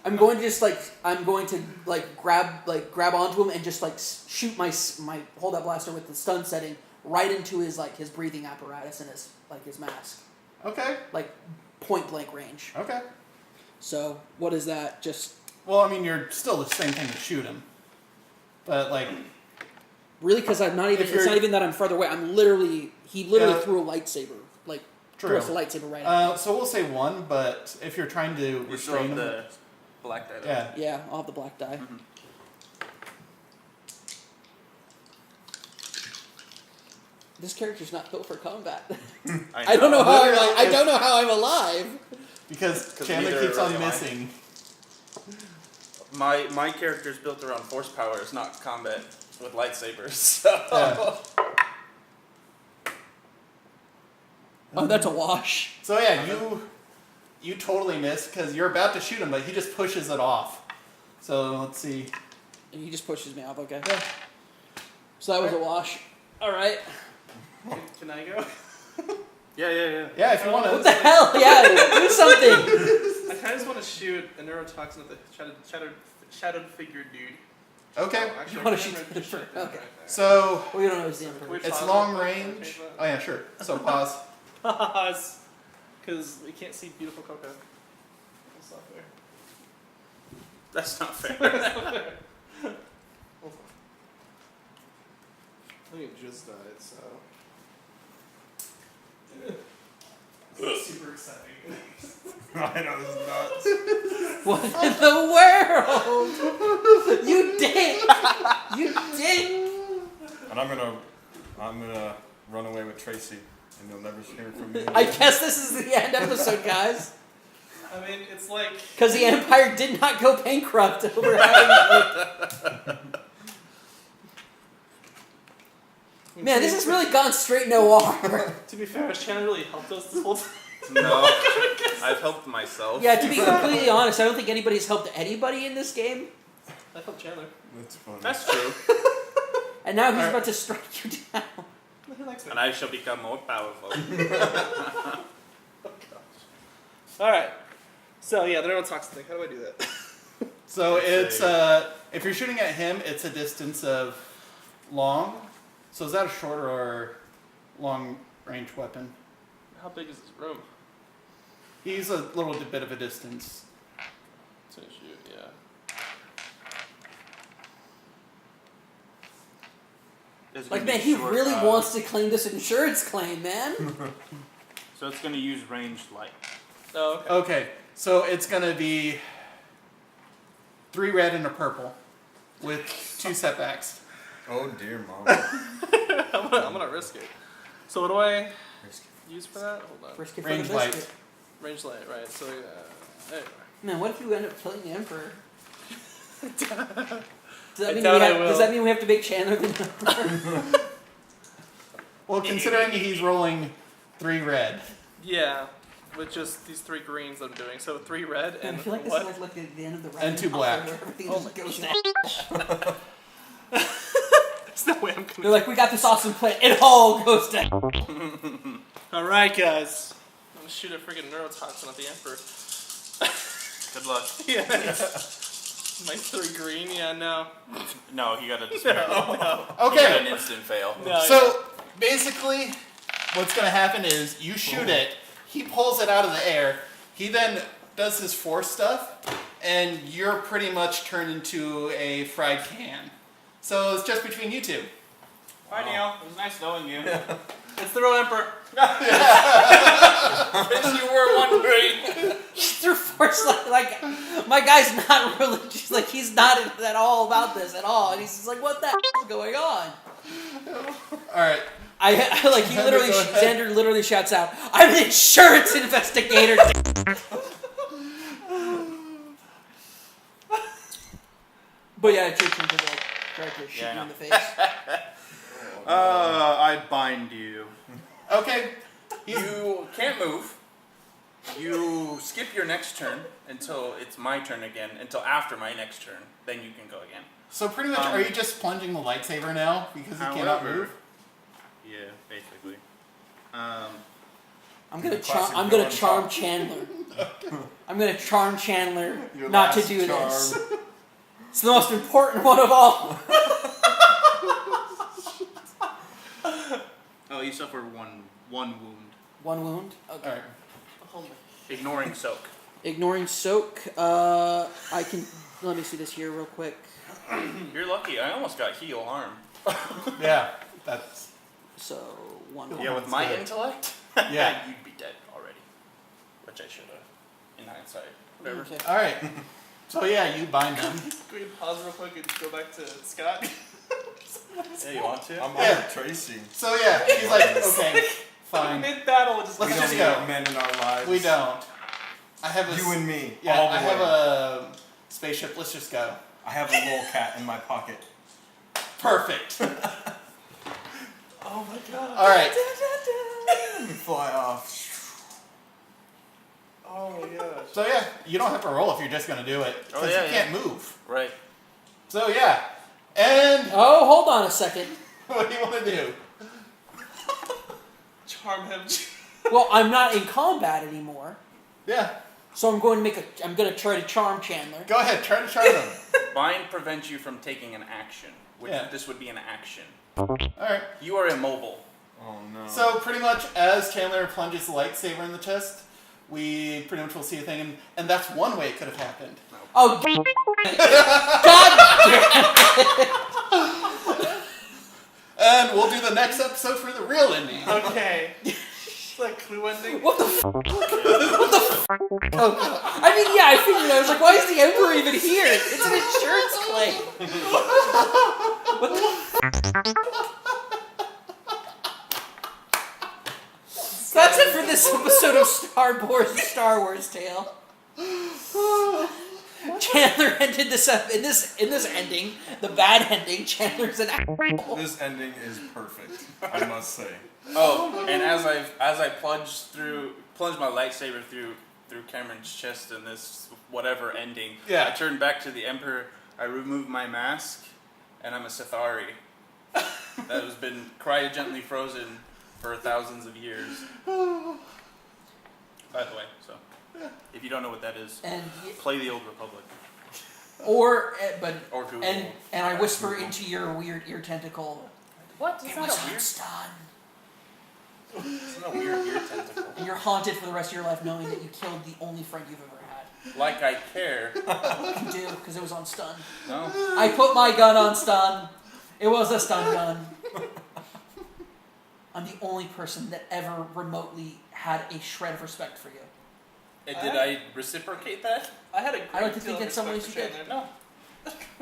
I'm going to grab onto him and just like shoot my holdout blaster with the stun setting right into his breathing apparatus and his mask, Okay. like point blank range. Okay. So what is that? Just Well, I mean, you're still the same thing to shoot him, but like, really because I'm not even. If It's you're- not even that I'm further away. He literally threw a lightsaber threw true. us a lightsaber right at So we'll say 1, but if you're trying to You still restrain have him, the black die. though. yeah. Yeah, I'll have the black die. Mhm. This character's not built for combat. I I don't know how Literally, I don't know how I'm alive. Because 'Cause Chandler neither keeps on really am I. missing. My character's built around force power. It's not combat with lightsabers. So. Yeah. Oh, that's a wash. So yeah, you totally miss because you're about to shoot him, but he just pushes it off. So let's see. And he just pushes me off, okay. Yeah. So that was a wash. Alright. Can I go? Yeah. Yeah, if you want What to. the hell? Yeah, do something. I kind of just want to shoot a neurotoxin at the shadowed figure dude. Okay. Oh, actually, You wanna I shoot can't the remember first- shit. okay. So We don't know who's the Emperor. Which- it's Pause long real quick, range. okay, Oh yeah, sure. So pause. Pause. Because we can't see beautiful Coco. That's not fair. That's not fair. Hold on. I think it just died, so. Super exciting. I know this is nuts. What in the world? You did! You did! And I'm gonna run away with Tracy, and you'll never hear from me. I guess this is the end episode, guys. I mean, it's like... Because the Empire did not go bankrupt over having... Man, this has really gone straight noir. To be fair, has Chandler really helped us this whole time? No, I've helped myself. Yeah, to be completely honest, I don't think anybody's helped anybody in this game. I helped Chandler. That's funny. That's true. And now he's about to strike you down. He likes me. And I shall become more powerful. Alright. So, yeah, the neurotoxin thing. How do I do that? So it's if you're shooting at him, it's a distance of long. So is that a short or long range weapon? How big is this room? He's a little bit of a distance. To shoot, yeah. Like, man, he really wants to claim this insurance claim, man. So it's going to use ranged light. Oh, okay. Okay, so it's gonna be 3 red and a purple with 2 setbacks. Oh dear, mom. I'm gonna risk it. So what do I use for that? Hold on. Risk it for Range the light. biscuit. Range light, right. So, anyway. Man, what if you end up killing the Emperor? I doubt I will. Does that mean we have to make Chandler the Emperor? Well, considering he's rolling 3 red. Yeah, with just these 3 greens I'm doing. So 3 red Man, and I feel like what? this is like the end of the round. And 2 black. Where everything Oh just my goes God. down. There's no way I'm They're gonna... like, we got this awesome plan. It all goes down. Alright, guys. I'm gonna shoot a friggin' neurotoxin at the Emperor. Good luck. Yeah, thanks. My 3 green? Yeah, no. No, he got a despair. No. He got Okay, an instant fail. No, so basically what's gonna happen is you shoot it, he pulls it out of the air, he then does his force stuff, and you're pretty much turned into a fried can. So it's just between you two. Hi, Neil. It was nice knowing you. it's the real Emperor. As you were wondering. Through force, like, my guy's not religious. Like, he's not at all about this at all. And he's just like, what the hell is going on? Alright. I like, he literally, Xander literally shouts out, I'm an insurance investigator. But yeah, it's your turn to like, try to shoot you in the face. I bind you. Okay. You can't move. You skip your next turn until it's my turn again, until after my next turn. Then you can go again. So pretty much, are you just plunging the lightsaber now because you cannot However- move? Yeah, basically. I'm gonna Classic I'm gonna villain charm talk. Chandler. I'm gonna charm Chandler Your not to last do charm. this. It's the most important one of all. Oh, you suffer one wound. One wound. Okay. Alright. Ignoring soak. Ignoring soak. I can. Let me see this here real quick. You're lucky. I almost got heal harm. Yeah, that's... So one wound. Yeah, with my good. intellect, Yeah. you'd be dead already. Which I should have, in hindsight. Whatever. Okay. Alright. So yeah, you bind them. Can we pause real quick and just go back to Scott? Yeah, you want to? I'm Yeah. on Tracy. So yeah, he's like, okay, fine. Mid-battle, just Let's We just don't go. need men in our lives. We don't. I have a... You and me. Yeah, all the I have way. a spaceship. Let's just go. I have a little cat in my pocket. Perfect. Oh my god. Alright. Let me fly off. Oh my gosh. So yeah, you don't have to roll if you're just gonna do it. Oh, Because yeah, you can't move. Right. So yeah. And Oh, hold on a second. what do you want to do? Charm him. Well, I'm not in combat anymore, Yeah. so I'm going to make a. I'm going to try to charm Chandler. Go ahead, try to charm him. Bind prevents you from taking an action, which Yeah. this would be an action. Alright. You are immobile. Oh no. So pretty much as Chandler plunges the lightsaber in the chest, we pretty much will see a thing, and that's one way it could have happened. Oh, God! And we'll do the next episode for the real ending. Okay. It's like clue ending. What the f? What the f? Oh, I mean, yeah, I figured. I was like, why is the Emperor even here? It's an insurance claim. What the f? That's it for this episode of Star Wars: The Star Wars Tale. Chandler ended this in this ending, the bad ending. Chandler's an asshole. This ending is perfect, I must say. Oh, and as I plunged my lightsaber through Cameron's chest in this whatever ending, Yeah. I turned back to the Emperor. I removed my mask, and I'm a Sithari that has been cryogenically frozen for thousands of years. By the way, so if you don't know what that is, play the Old Republic Or Google. and I whisper into your weird ear tentacle. What? It was undone. It's not a weird ear tentacle. And you're haunted for the rest of your life knowing that you killed the only friend you've ever had. Like I care. You do, because it was on stun. No. I put my gun on stun. It was a stun gun. I'm the only person that ever remotely had a shred of respect for you. And did I reciprocate that? I had a great I don't think deal of in some respect ways you for did. Chandler.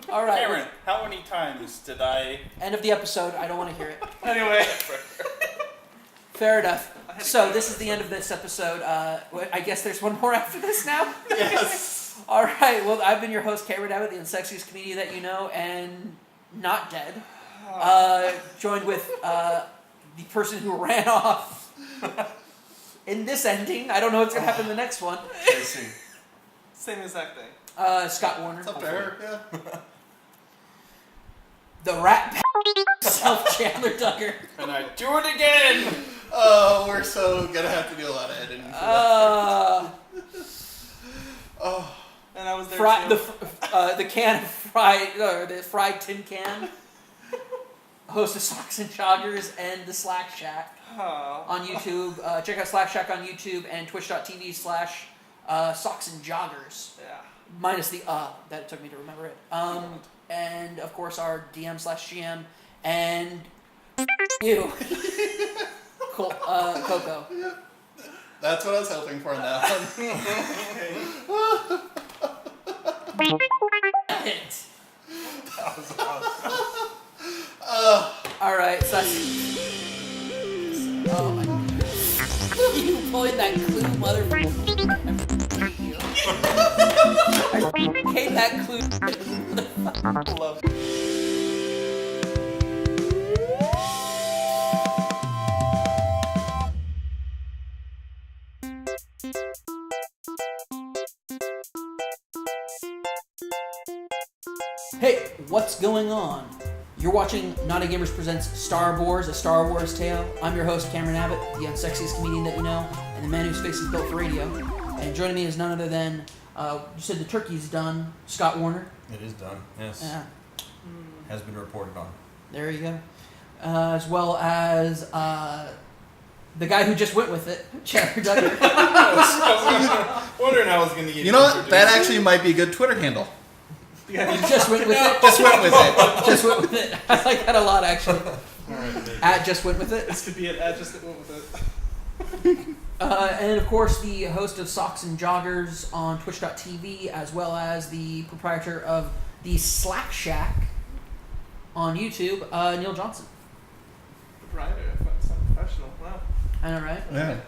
No. All right. Cameron, how many times did I... End of the episode. I don't want to hear it. Anyway. Fair enough. So this is the end of this episode. I guess there's one more after this now? Yes. All right. Well, I've been your host, Cameron Abbott, the unsexiest comedian that you know, and not dead. Joined with the person who ran off in this ending. I don't know what's going to happen in the next one. Casey. Same exact thing. Scott Warner. It's up to her. Yeah. The rat self Chandler Duggar. And I do it again! Oh, we're so gonna have to do a lot of editing for that. Oh. And I was there The too. can of the fried tin can. Host of Socks and Joggers and the Slack Shack on YouTube. Check out Slack Shack on YouTube and twitch.tv/Socks and Joggers. Yeah. Minus the that it took me to remember it. And of course our DM/GM and you, Coco. That's what I was hoping for in that one. It. That was awesome. All right, so oh my God. You pulling that clue, motherfucker. I hate that clue. Love. Hey, what's going on? You're watching Knotty Gamers Presents Star Wars, a Star Wars tale. I'm your host, Cameron Abbott, the unsexiest comedian that you know, and the man whose face is built for radio. And joining me is none other than, you said the turkey's done, Scott Warner. It is done, yes. Has been reported on. There you go. As well as the guy who just went with it, Xander O'Niell. I was wondering how I was going to get You know what? That actually might be a good Twitter handle. You just went with it. Just went with it. Just went with it. I like that a lot, actually. Just went with it. This could be it. I just went with it. And of course, the host of Socks and Joggers on Twitch.tv, as well as the proprietor of the Slack Shack on YouTube, Neil Johnson. Proprietor. That's not professional. Wow. I know, right? Yeah.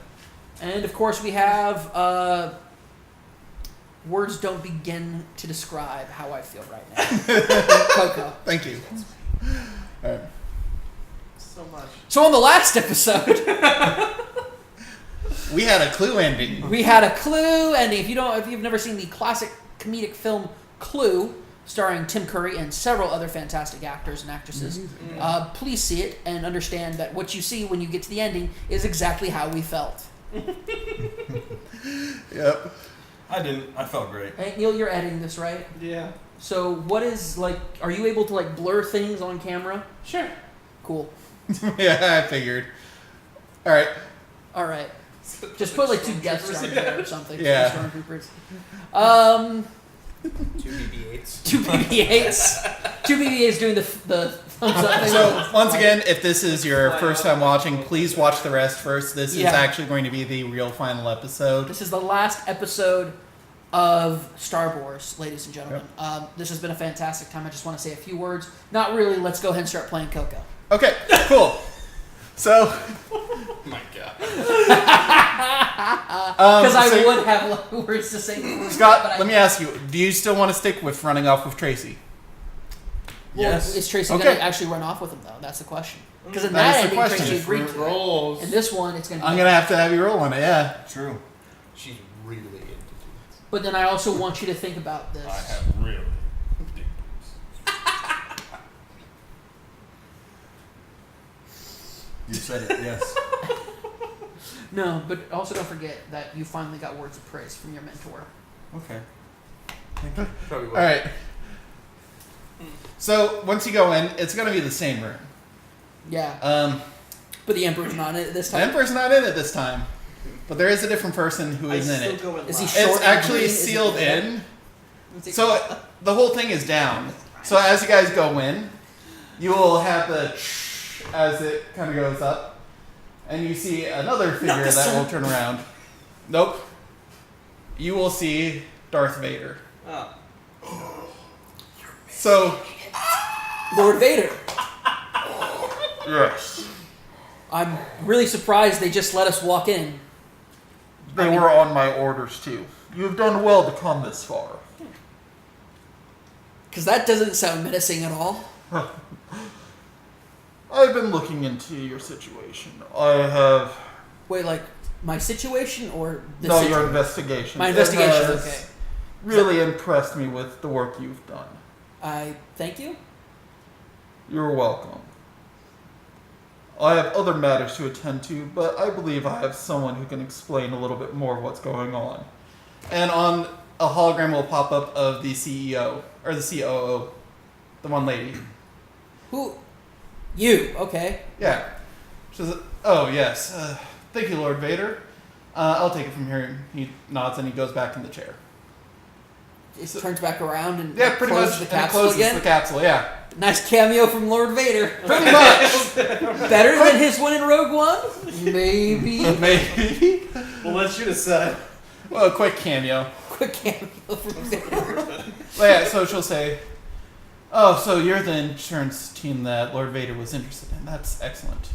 And of course, we have words don't begin to describe how I feel right now. Coco. Thank you. All right. So much. So on the last episode, We had a clue ending. we had a Clue ending. If you've never seen the classic comedic film Clue, starring Tim Curry and several other fantastic actors and actresses, please see it and understand that what you see when you get to the ending is exactly how we felt. Yep. I didn't. I felt great. Hey, Neil, you're editing this, right? Yeah. So what is, are you able to, blur things on camera? Sure. Cool. Yeah, I figured. All right. All right. Just put, 2 Death Stars there or something. Yeah. 2 Stormtroopers. 2 BB-8s. 2 BB-8s. 2 BB-8s doing the thumbs up thing. So, once again, if this is your first time watching, please watch the rest first. This is actually going to be the real final episode. This is the last episode of Star Wars, ladies and gentlemen. This has been a fantastic time. I just want to say a few words. Not really. Let's go ahead and start playing Coco. Okay, cool. So, Oh my God. Because I so- would have words to say. before, Scott, but I- let me ask you: do you still want to stick with running off with Tracy? Well, Yes. is Tracy Okay. going to actually run off with him, though? That's the question. Because in That that is the ending, question. Tracy agreed to it. rolls. In this one, it's going to be... I'm gonna have to have you roll on it. Yeah. True. She's really into dudes. But then I also want you to think about this. I have really big boobs. You said it. Yes. No, but also don't forget that you finally got words of praise from your mentor. Okay. Probably All right. So once you go in, it's gonna be the same room. Yeah. But the Emperor's not in it this The time. Emperor's not in it this time, but there is a different person who is in it. Is he It's short and actually green? Is he sealed good? in. So the whole thing is down. So as you guys go in, you will have the as it kind of goes up, and you see another figure this that one. will turn around. Nope. You will see Darth Vader. Oh. So Lord Vader. yes, I'm really surprised they just let us walk in. they were on my orders too. You've done well to come this far. Because that doesn't sound menacing at all. I've been looking into your situation. I have Wait, like, my situation or the your situation? investigation. My It investigation, has okay. really impressed me with the work you've done. I thank you. You're welcome. I have other matters to attend to, but I believe I have someone who can explain a little bit more of what's going on. And on a hologram will pop up of the CEO or the COO, the one lady. Who? You, okay. Yeah. She says, "Oh yes, thank you, Lord Vader. I'll take it from here." He nods and he goes back in the chair. It turns back around and Yeah, pretty closes much. the And it capsule closes again. the capsule. Yeah, Nice cameo from Lord Vader. pretty much. Better than his one in Rogue One? Maybe. Maybe. We'll let you decide. Well, a quick cameo. Quick cameo from Vader. But yeah, so she'll say, "Oh, so you're the insurance team that Lord Vader was interested in. That's excellent.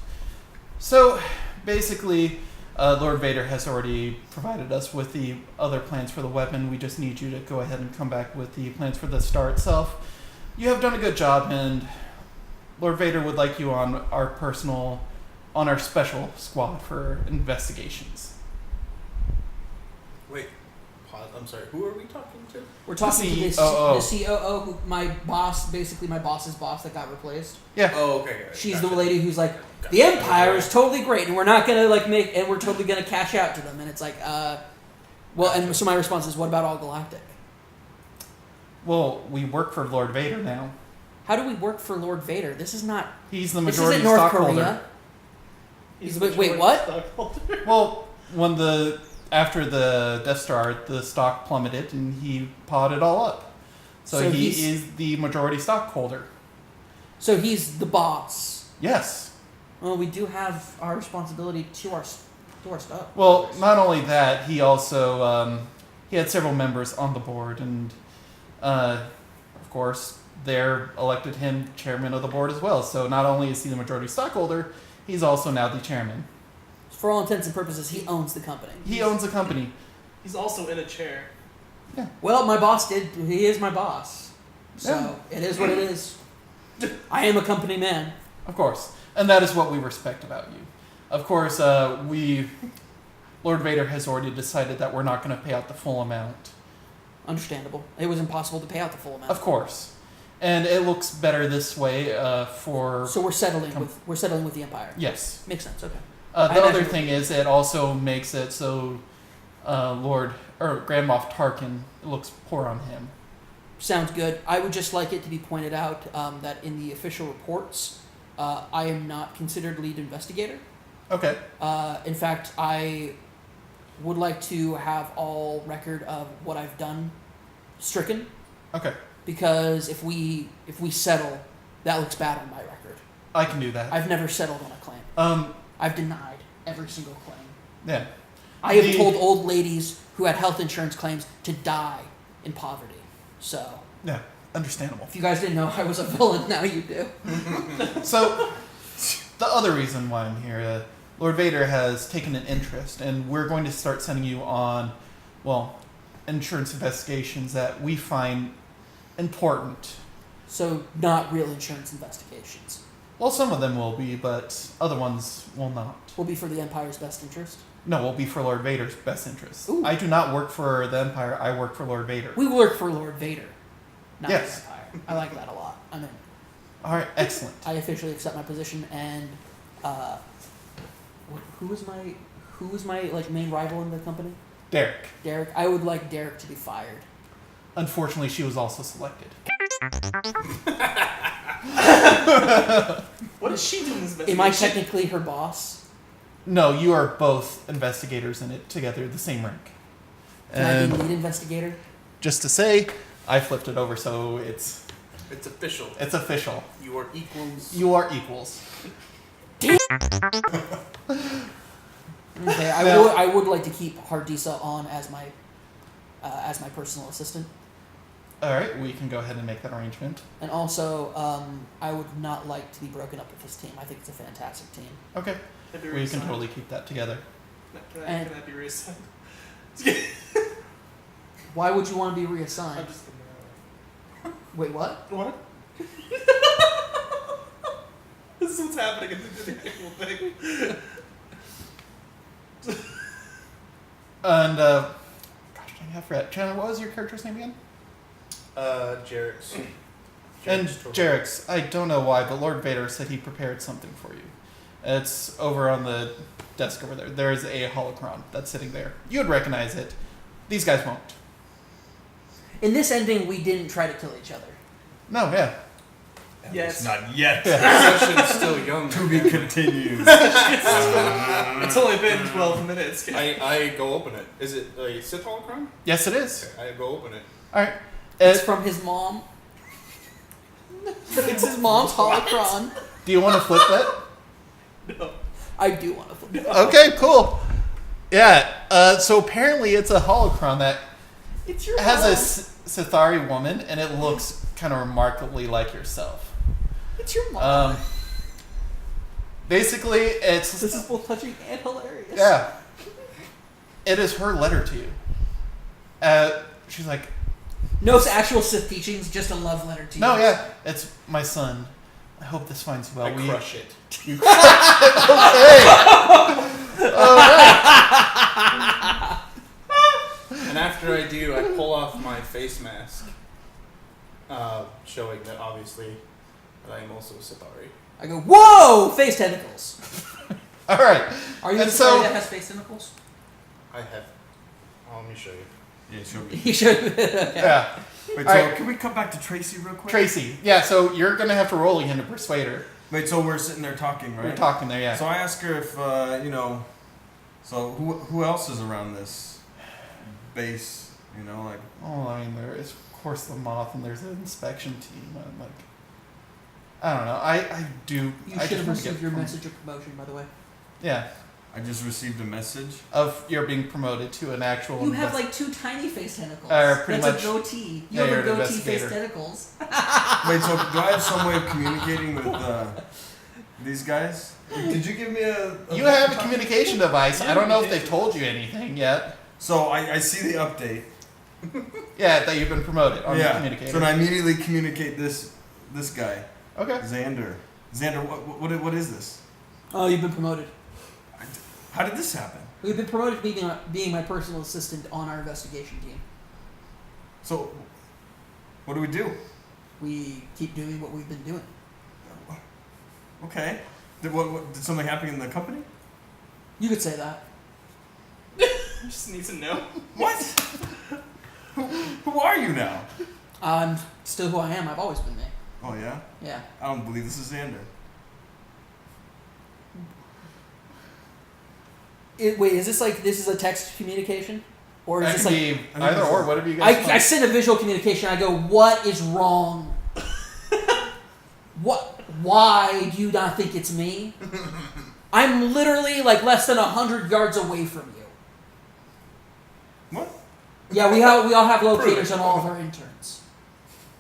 So, basically, Lord Vader has already provided us with the other plans for the weapon. We just need you to go ahead and come back with the plans for the star itself. You have done a good job, and Lord Vader would like you on our special squad for investigations." Wait, pause. I'm sorry. Who are we talking to? We're talking to the COO. COO, who, my boss, basically my boss's boss that got replaced. Yeah. Oh, okay. She's gotcha. the lady who's like, Gotcha. the Empire is totally great, and we're not gonna like make, and we're totally gonna cash out to them. And it's like, well, and so my response is, what about AllGalactic? Well, we work for Lord Vader now. How do we work for Lord Vader? This is not. He's the This majority isn't North stockholder. Korea. He's Wait, the wait, short what? stockholder. Well, when after the Death Star, the stock plummeted and he pawed it all up. So So he he's- is the majority stockholder. So he's the boss. Yes. Well, we do have our responsibility to our stuff. Well, not only that, he also he had several members on the board, and of course, they're elected him chairman of the board as well. So not only is he the majority stockholder, he's also now the chairman. For all intents and purposes, he owns the company. He owns the company. He's also in a chair. Well, my boss did. He is my boss. So Yeah. it is what it is. I am a company man. Of course. And that is what we respect about you. Of course, Lord Vader has already decided that we're not going to pay out the full amount. Understandable. It was impossible to pay out the full amount. Of course. And it looks better this way for... So we're settling with the Empire. Yes. Makes sense. Okay. The I other imagine- thing is it also makes it so Grand Moff Tarkin, it looks poor on him. Sounds good. I would just like it to be pointed out that in the official reports, I am not considered lead investigator. Okay. In fact, I would like to have all record of what I've done stricken, Okay. because if we settle, that looks bad on my record. I can do that. I've never settled on a claim. Um, I've denied every single claim. yeah. I have The- told old ladies who had health insurance claims to die in poverty. So, Yeah. Understandable. if you guys didn't know I was a villain, now you do. So, the other reason why I'm here, Lord Vader has taken an interest, and we're going to start sending you on, well, insurance investigations that we find important. So not real insurance investigations. Well, some of them will be, but other ones will not. Will be for the Empire's best interest. No, will be for Lord Vader's best interest. Ooh. I do not work for the Empire. I work for Lord Vader. We work for Lord Vader, not Yes. the Empire. I like that a lot. I'm in. All right, excellent. I officially accept my position, and who was my like main rival in the company? Derek. Derek. I would like Derek to be fired. Unfortunately, she was also selected. What does she do in this Am I technically her boss? No, you are both investigators in it together, the same rank. Can I And be lead investigator? just to say, I flipped it over, so it's official. It's official. You are equals. You are equals. Okay, Now- I would like to keep Hardisa on as my personal assistant, All right, we can go ahead and make that arrangement. and also I would not like to be broken up with this team. I think it's a fantastic team. Okay, Can I be we can reassigned? totally keep that together. And- Can I be reassigned? Why would you want to be I'm reassigned? just Wait, what? What? This is what's happening in the actual thing. And gosh dang, I forgot. Chandler, what was your character's name again? Jarek's. And Jarek's. I don't know why, but Lord Vader said he prepared something for you. It's over on the desk over there. There is a holocron that's sitting there. You would recognize it. These guys won't. In this ending, we didn't try to kill each other. No, yeah. Yes. Not yet. Session's still young. To be continued. It's only been 12 minutes. I go open it. Is it a Sith holocron? Yes, it is. Okay, I go open it. All right. It's from his mom. It's his mom's holocron. Do you want to flip that? No. I do want to flip it. Okay, cool. Yeah. So apparently, it's a holocron that It's your has mom. a Sithari woman, and it looks kind of remarkably like yourself. It's your mom. Basically, it's This is both touching and hilarious. yeah. It is her letter to you. She's like, No actual Sith teachings, just a love letter to you. no, yeah, it's my son. I hope this finds you well. I crush it. You crush it. Okay. All right. And after I do, I pull off my face mask, showing that obviously that I am also Sithari. I go, whoa! Face tentacles. All right. Are you And the so- Sithari that has face tentacles? I have. Oh, let me show you. Yeah, sure. You should. Okay. Yeah. Wait, All so right. can we come back to Tracy real quick? Tracy. Yeah. So you're gonna have to roll again to persuade her. Wait, so we're sitting there talking, right? We're talking there, yeah. So I ask her if, so who else is around this base? You know, like, Oh, I mean, there is of course the moth, and there's an inspection team. I'm like, I don't know. I do. You I should have just wanna received get your promoted. message of promotion, by the way. Yeah, I just received a message. of you're being promoted to an actual. You have invest- like two tiny face tentacles. pretty That's much- a goatee. You yeah, have you're a an goatee face investigator. tentacles. Wait, so do I have some way of communicating with these guys? Did you give me a You have a communication device. I don't know if they've told you anything yet. So I see the update. Yeah, that you've been promoted on the Yeah. communicator. So then I immediately communicate this guy, Okay. Xander. Xander, what is this? Oh, you've been promoted. How did this happen? We've been promoted to being my personal assistant on our investigation team. So, what do we do? We keep doing what we've been doing. Okay. Did something happen in the company? You could say that. I just need to know. What? who are you now? I'm still who I am. I've always been me. Oh yeah? Yeah. I don't believe this is Xander. Wait, is this like this is a text communication, or is That this can like be think either it's or. a- Whatever you guys. I send a visual communication. I go, what is wrong? What? Why do you not think it's me? I'm literally like less than 100 yards away from you. What? Yeah, we all have locators on all of our interns.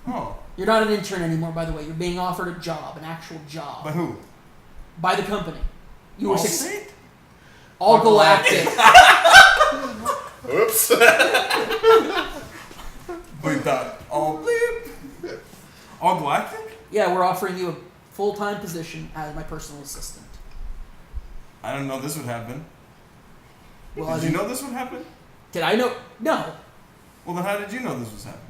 Oh. You're not an intern anymore, by the way. You're being offered a job, an actual job, By who? by the company. You were Allstate? AllGalactic. Oops. Bleep that. AllGalactic? Yeah, we're offering you a full-time position as my personal assistant. I didn't know this would happen. Well, Did you know this would happen? Did I know? No. Well, then how did you know this was happening?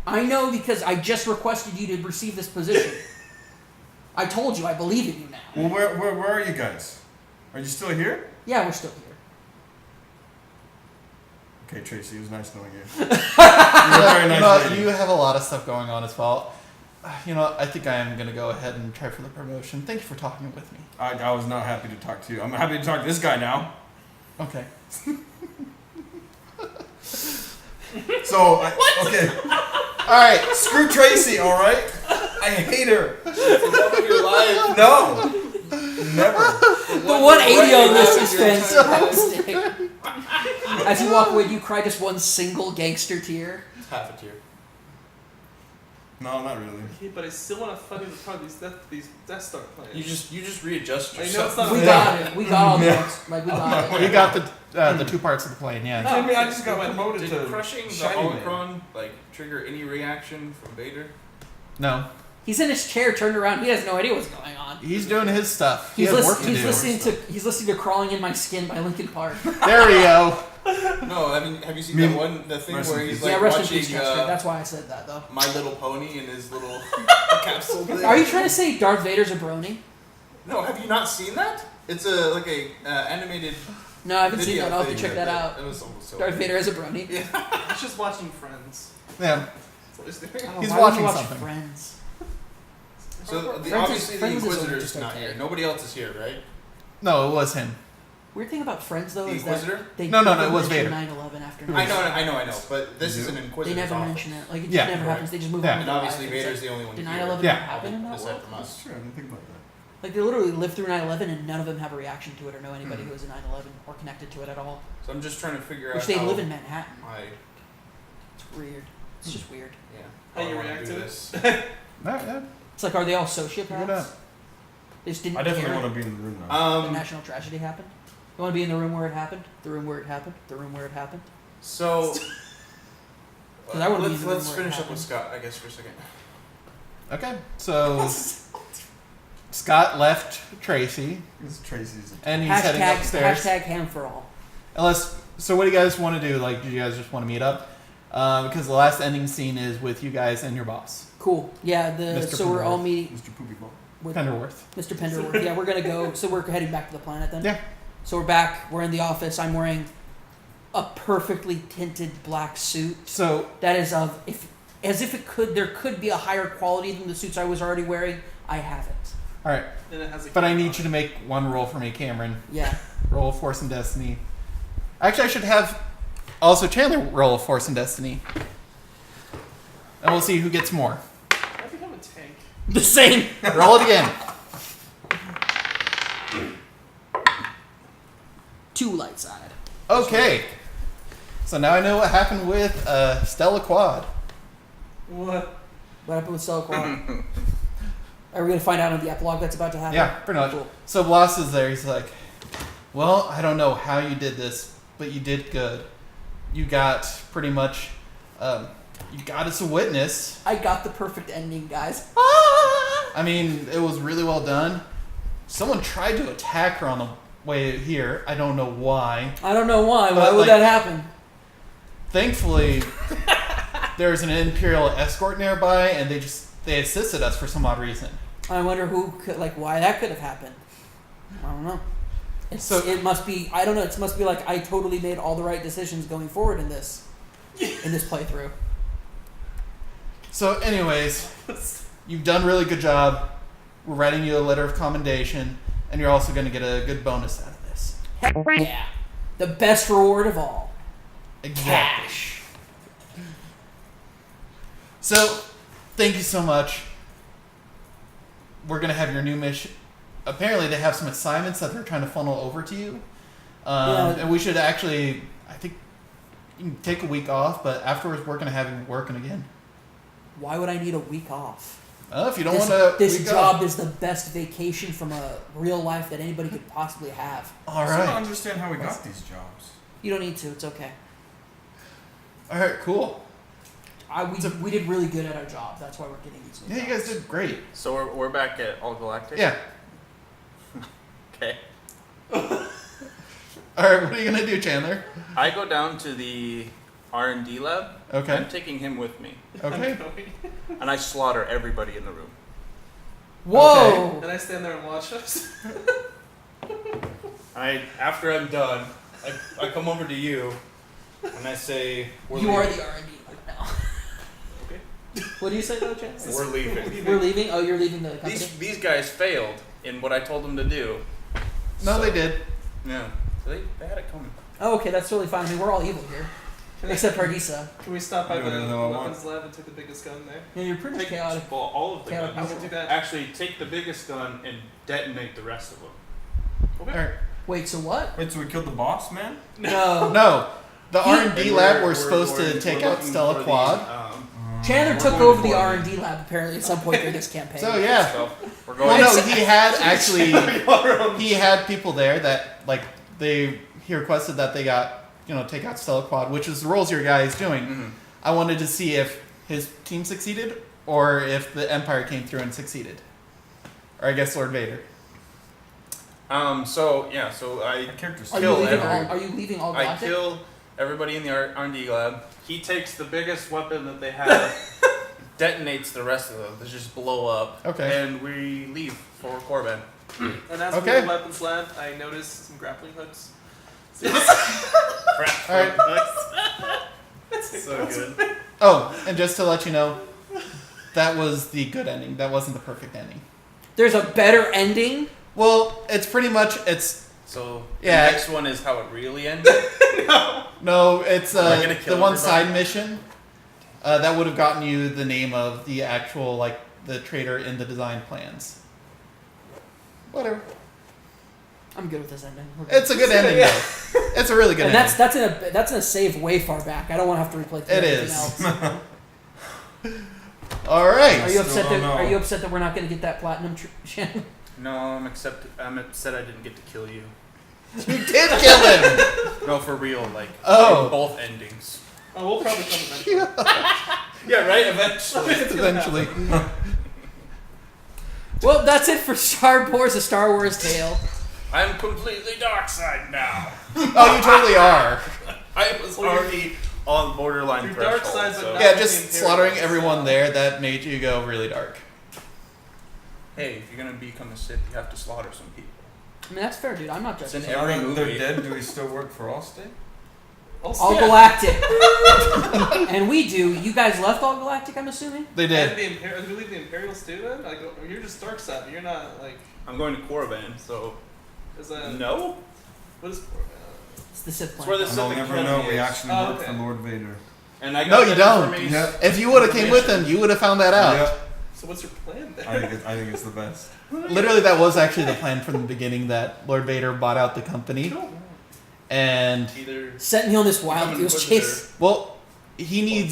I know because I just requested you to receive this position. I told you, I believe in you now. Well, where are you guys? Are you still here? Yeah, we're still here. Okay, Tracy, it was nice knowing you. You're a very nice lady. You have a lot of stuff going on as well. I think I am going to go ahead and try for the promotion. Thank you for talking with me. I was not happy to talk to you. I'm happy to talk to this guy now. Okay. So, okay. Alright. Screw Tracy, alright? I hate her. For the love of your life. No. Never. The 180 on this is fantastic. As you walk away, do you cry just one single gangster tear? It's half a tear. No, not really. Okay, but I still want to fucking talk these Death Star plans. You just readjust I know yourself. it's not We fair. got it. We got all the like we got We it. got the 2 parts of the plane, yeah. I mean, I just got promoted Did to crushing the Shiny Man. holocron trigger any reaction from Vader? No. He's in his chair, turned around. He has no idea what's going on. He's doing his stuff. He He's, has work to do. he's listening to "Crawling in My Skin" by Linkin Park. There we go. No, I mean, have you seen Me- the thing rest in where he's peace. like Yeah, rest in watching peace, Chester. That's why I said that, though. My Little Pony in his little capsule thing? Are you trying to say Darth Vader's a brony? No, have you not seen that? It's a animated No, I haven't seen video that. I'll have to thing check that out. It was almost so Darth Vader is a brony. Yeah. He's just watching Friends. Yeah. That's what he's doing. Oh, He's why would watching you watch something. Friends. So Friends obviously is the only Inquisitor's just not okay. here. Nobody else is here, right? No, it was him. Weird thing about Friends, though, The is that Inquisitor? they No, never it was mention Vader. 9/11 after. I know. But this You is do? an They Inquisitor's never office. mention it. Like it just Yeah. never happens. They just move Yeah. on. And to obviously life. It's Vader's like, the only one did here. 9/11 Yeah. happen in that Aside world? from us. That's true. I didn't think about that. Like they literally lived through 9/11 and none of them have a reaction to it or know anybody who was in 9/11 or connected to it at all. So I'm just trying to figure Which out they how live in Manhattan. I It's weird. It's just weird. How you I wanna react do to this. Yeah. It's like, are they all Figure it out. sociopaths? They just didn't I definitely care want to be in the room now. the national tragedy happened. You want to be in the room where it happened? The room where it happened? The room where it happened? So 'Cause I wanna be in let's the room let's where it finish up happened. with Scott, I guess, for a second. Okay. So Scott left Tracy This Tracy's. and he's heading upstairs. Hashtag ham for all. So what do you guys want to do? Like, do you guys just want to meet up? Because the last ending scene is with you guys and your boss, Cool. Yeah. Mr. So we're all Penderworth. meeting Mr. Poopy Ball. with Penderworth. Mr. Penderworth. Yeah, we're gonna go. So we're heading back to the planet then. Yeah. So we're back. We're in the office. I'm wearing a perfectly tinted black suit. So That is there could be a higher quality than the suits I was already wearing. I have it. all right, And it has a but I camera need on you to make one roll for me, Cameron. Yeah. Roll of Force and Destiny. Actually, I should have also Chandler roll of Force and Destiny, and we'll see who gets more. it. I become a tank. The same. Roll it again. 2 light side. Okay. So now I know what happened with Stella Quad. What? What happened with Stella Quad? Are we gonna find out in the epilogue that's about to happen? Yeah, pretty much. Cool. So Bloss is there. He's like, well, I don't know how you did this, but you did good. You got pretty much, you got us a witness. I got the perfect ending, guys. I mean, it was really well done. Someone tried to attack her on the way here. I don't know why. I don't know why. Why But, would like- that happen? Thankfully, there's an Imperial escort nearby, and they assisted us for some odd reason. I wonder why that could have happened. I don't know. It must be. I don't know. It must be like I totally made all the right decisions going forward in this playthrough. So, anyways, you've done a really good job. We're writing you a letter of commendation, and you're also going to get a good bonus out of this. Heck yeah, the best reward of all. Exactly. Cash. So, thank you so much. We're going to have your new mission. Apparently, they have some assignments that they're trying to funnel over to you. And we should actually, I think, you can take a week off, but afterwards, we're going to have you working again. Why would I need a week off? If you don't want to, This job is the best vacation from a real life that anybody could possibly have. All I still don't right. understand how we got these jobs. You don't need to. It's okay. All right. Cool. We did really good at our job. That's why we're getting these new Yeah, you guys did great. So we're back at AllGalactic? Yeah. Okay. All right. What are you gonna do, Chandler? I go down to the R&D lab. Okay. I'm taking him with me. Okay. And I slaughter everybody in the room. Whoa! And I stand there and watch us. After I'm done, I come over to you and I say, You are the R&D right now. Okay. What do you say though, Chance? we're leaving. We're leaving? Oh, you're leaving the company? These guys failed in what I told them to do. No, So- they did. Yeah. So they had it coming. Oh, okay, that's totally fine. I mean, we're all evil here. Except Pardisa. Can we stop by Do the whatever I want. weapons lab and take the biggest gun there? Yeah, you're pretty chaotic. Well, all of the Chaotic guns. I will do that. Actually, take the biggest gun and detonate the rest of them. All right. Wait, so what? Wait, so we killed the boss, man? No. No, the He- R&D lab we're supposed to take out Stella Quad. Chandler We're took going over the for it. R&D lab apparently at some point during this campaign. So yeah. So we're going. Well, no, he had actually. He had people there that he requested that they take out Stella Quad, which is the roles your guy is doing. Mhm. I wanted to see if his team succeeded or if the Empire came through and succeeded, or I guess Lord Vader. So I My character's Are you kill leaving every- all? Are you leaving all I Galactic? kill everybody in the R&D lab. He takes the biggest weapon that they have, detonates the rest of them. They just blow up. Okay. And we leave for Corbin. And as Okay. for the weapons lab, I noticed some grappling hooks. All right. So good. Oh, and just to let you know, that was the good ending. That wasn't the perfect ending. There's a better ending. Well, it's pretty much So Yeah. the next one is how it really ended. no, it's Am I gonna the kill one everybody? side mission that would have gotten you the name of the actual the traitor in the design plans. Whatever. I'm good with this ending. We're good. It's a good ending though. It's a really good And ending. that's in a save way far back. I don't want to have to replay through It everything is. else. All right. Are you Still upset don't that know. Are you upset that we're not going to get that platinum? Shannon? No, I'm upset I didn't get to kill you. You did kill him. No, for real. Oh. in both endings. Oh, we'll probably come eventually. Yeah, right. Eventually. Eventually. Well, that's it for Star Wars: A Star Wars Tale. I'm completely dark side now. Oh, you totally are. I was already on borderline You're threshold. dark side, but so. not- Yeah, the just Imperial, slaughtering so- everyone there that made you go really dark. Hey, if you're gonna become a Sith, you have to slaughter some people. I mean, that's fair, dude. I'm not It's judging. in Now every that they're movie. dead, do we still work for Allstate? All Galactic. And we do. You guys left All Galactic, I'm assuming? They And did. the Imperial, we leave the Imperials too then? Like, you're just dark side, but you're not like, I'm going to Korriban, so is that, no. what is It's the Sith It's where planet. the And Sith they'll never Academy know we is. actually Oh, work okay. for Lord Vader. And I got No, you that don't. information- Yep. If you would have came with him, you would have found that out. Yep. So what's your plan there? I think it's the best. Literally, that was actually the plan from the beginning. That Lord Vader bought out the company, Cool. and Either Sent me on this wild become an goose Inquisitor. chase. well, he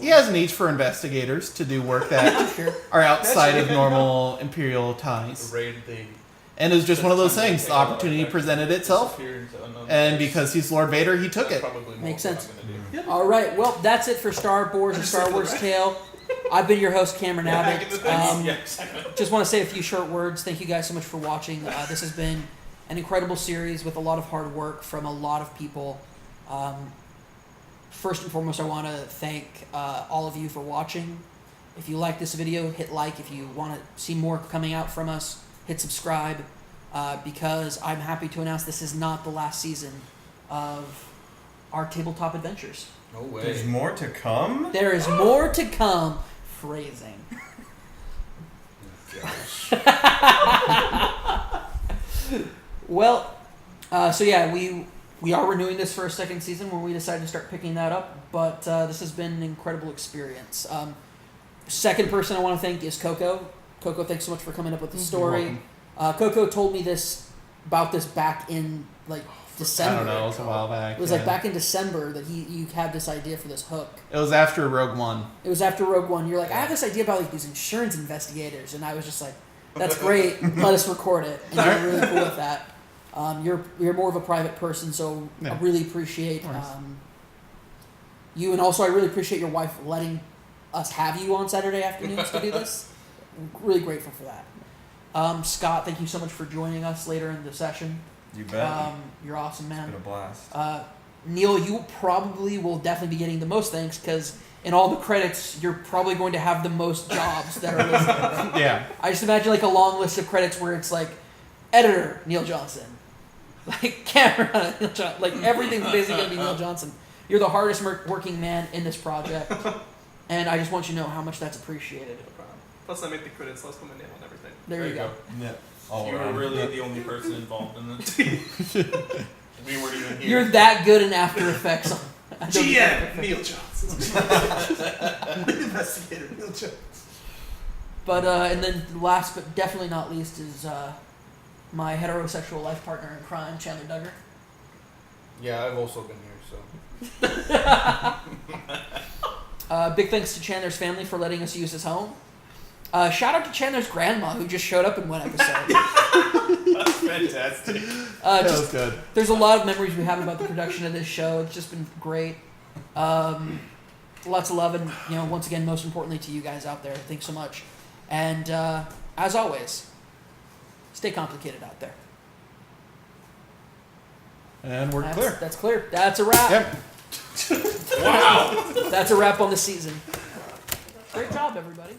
has needs for investigators to do work that Sure. are outside of normal Imperial ties. raid the. And it was just one of those things. The opportunity presented itself, Disappear into unknown and space. because he's Lord Vader, he took That's it. probably more Makes what I'm sense. gonna do. All right. Well, that's it for Star Wars: A Star Wars Tale. I've been your host, Cameron Abbott. Yeah, exactly. Just want to say a few short words. Thank you guys so much for watching. This has been an incredible series with a lot of hard work from a lot of people. First and foremost, I want to thank all of you for watching. If you like this video, hit like. If you want to see more coming out from us, hit subscribe. Because I'm happy to announce this is not the last season of our tabletop adventures. No way. There's more to come? There is more to come. Phrasing. Well, so yeah, we are renewing this for a second season when we decide to start picking that up. But this has been an incredible experience. Second person I want to thank is Coco. Coco, thanks so much for coming up with the story. Coco told me about this back in like I December. don't know. It was a while back. It was yeah. like back in December that you had this idea for this hook. It was after Rogue One. It was after Rogue One. You're like, I have this idea about like these insurance investigators, and I was just like, that's great. Let us record it. And you're really cool with that. You're more of a private person, so I Yeah. really appreciate Of course. you, and also I really appreciate your wife letting us have you on Saturday afternoons to do this. I'm really grateful for that. Scott, thank you so much for joining us later in the session. You bet. You're awesome, man. It's been a blast. Neil, you probably will definitely be getting the most thanks because in all the credits, you're probably going to have the most jobs that are listed. Yeah. I just imagine like a long list of credits where it's like editor Neil Johnson, like camera Neil Johnson, like everything's basically gonna be Neil Johnson. You're the hardest working man in this project, and I just want you to know how much that's appreciated. No problem. Plus, I make the credits. So I'll put my name on everything. There you go. Yeah. All You were around. really the only person involved in this. We weren't even here. You're that good in After Effects. Adobe After GM Effects. Neil Johnson. Investigator Neil Johnson. But and then last but definitely not least is my heterosexual life partner in crime, Chandler Duggar. Yeah, I've also been here, so. Big thanks to Chandler's family for letting us use his home. Shout out to Chandler's grandma who just showed up in one episode. That's fantastic. That Just, was good. there's a lot of memories we have about the production of this show. It's just been great. Lots of love, and once again, most importantly to you guys out there, thanks so much. And as always, stay complicated out there. And we're clear. That's clear. That's a wrap. Yep. That's a wrap on the season. Great job, everybody.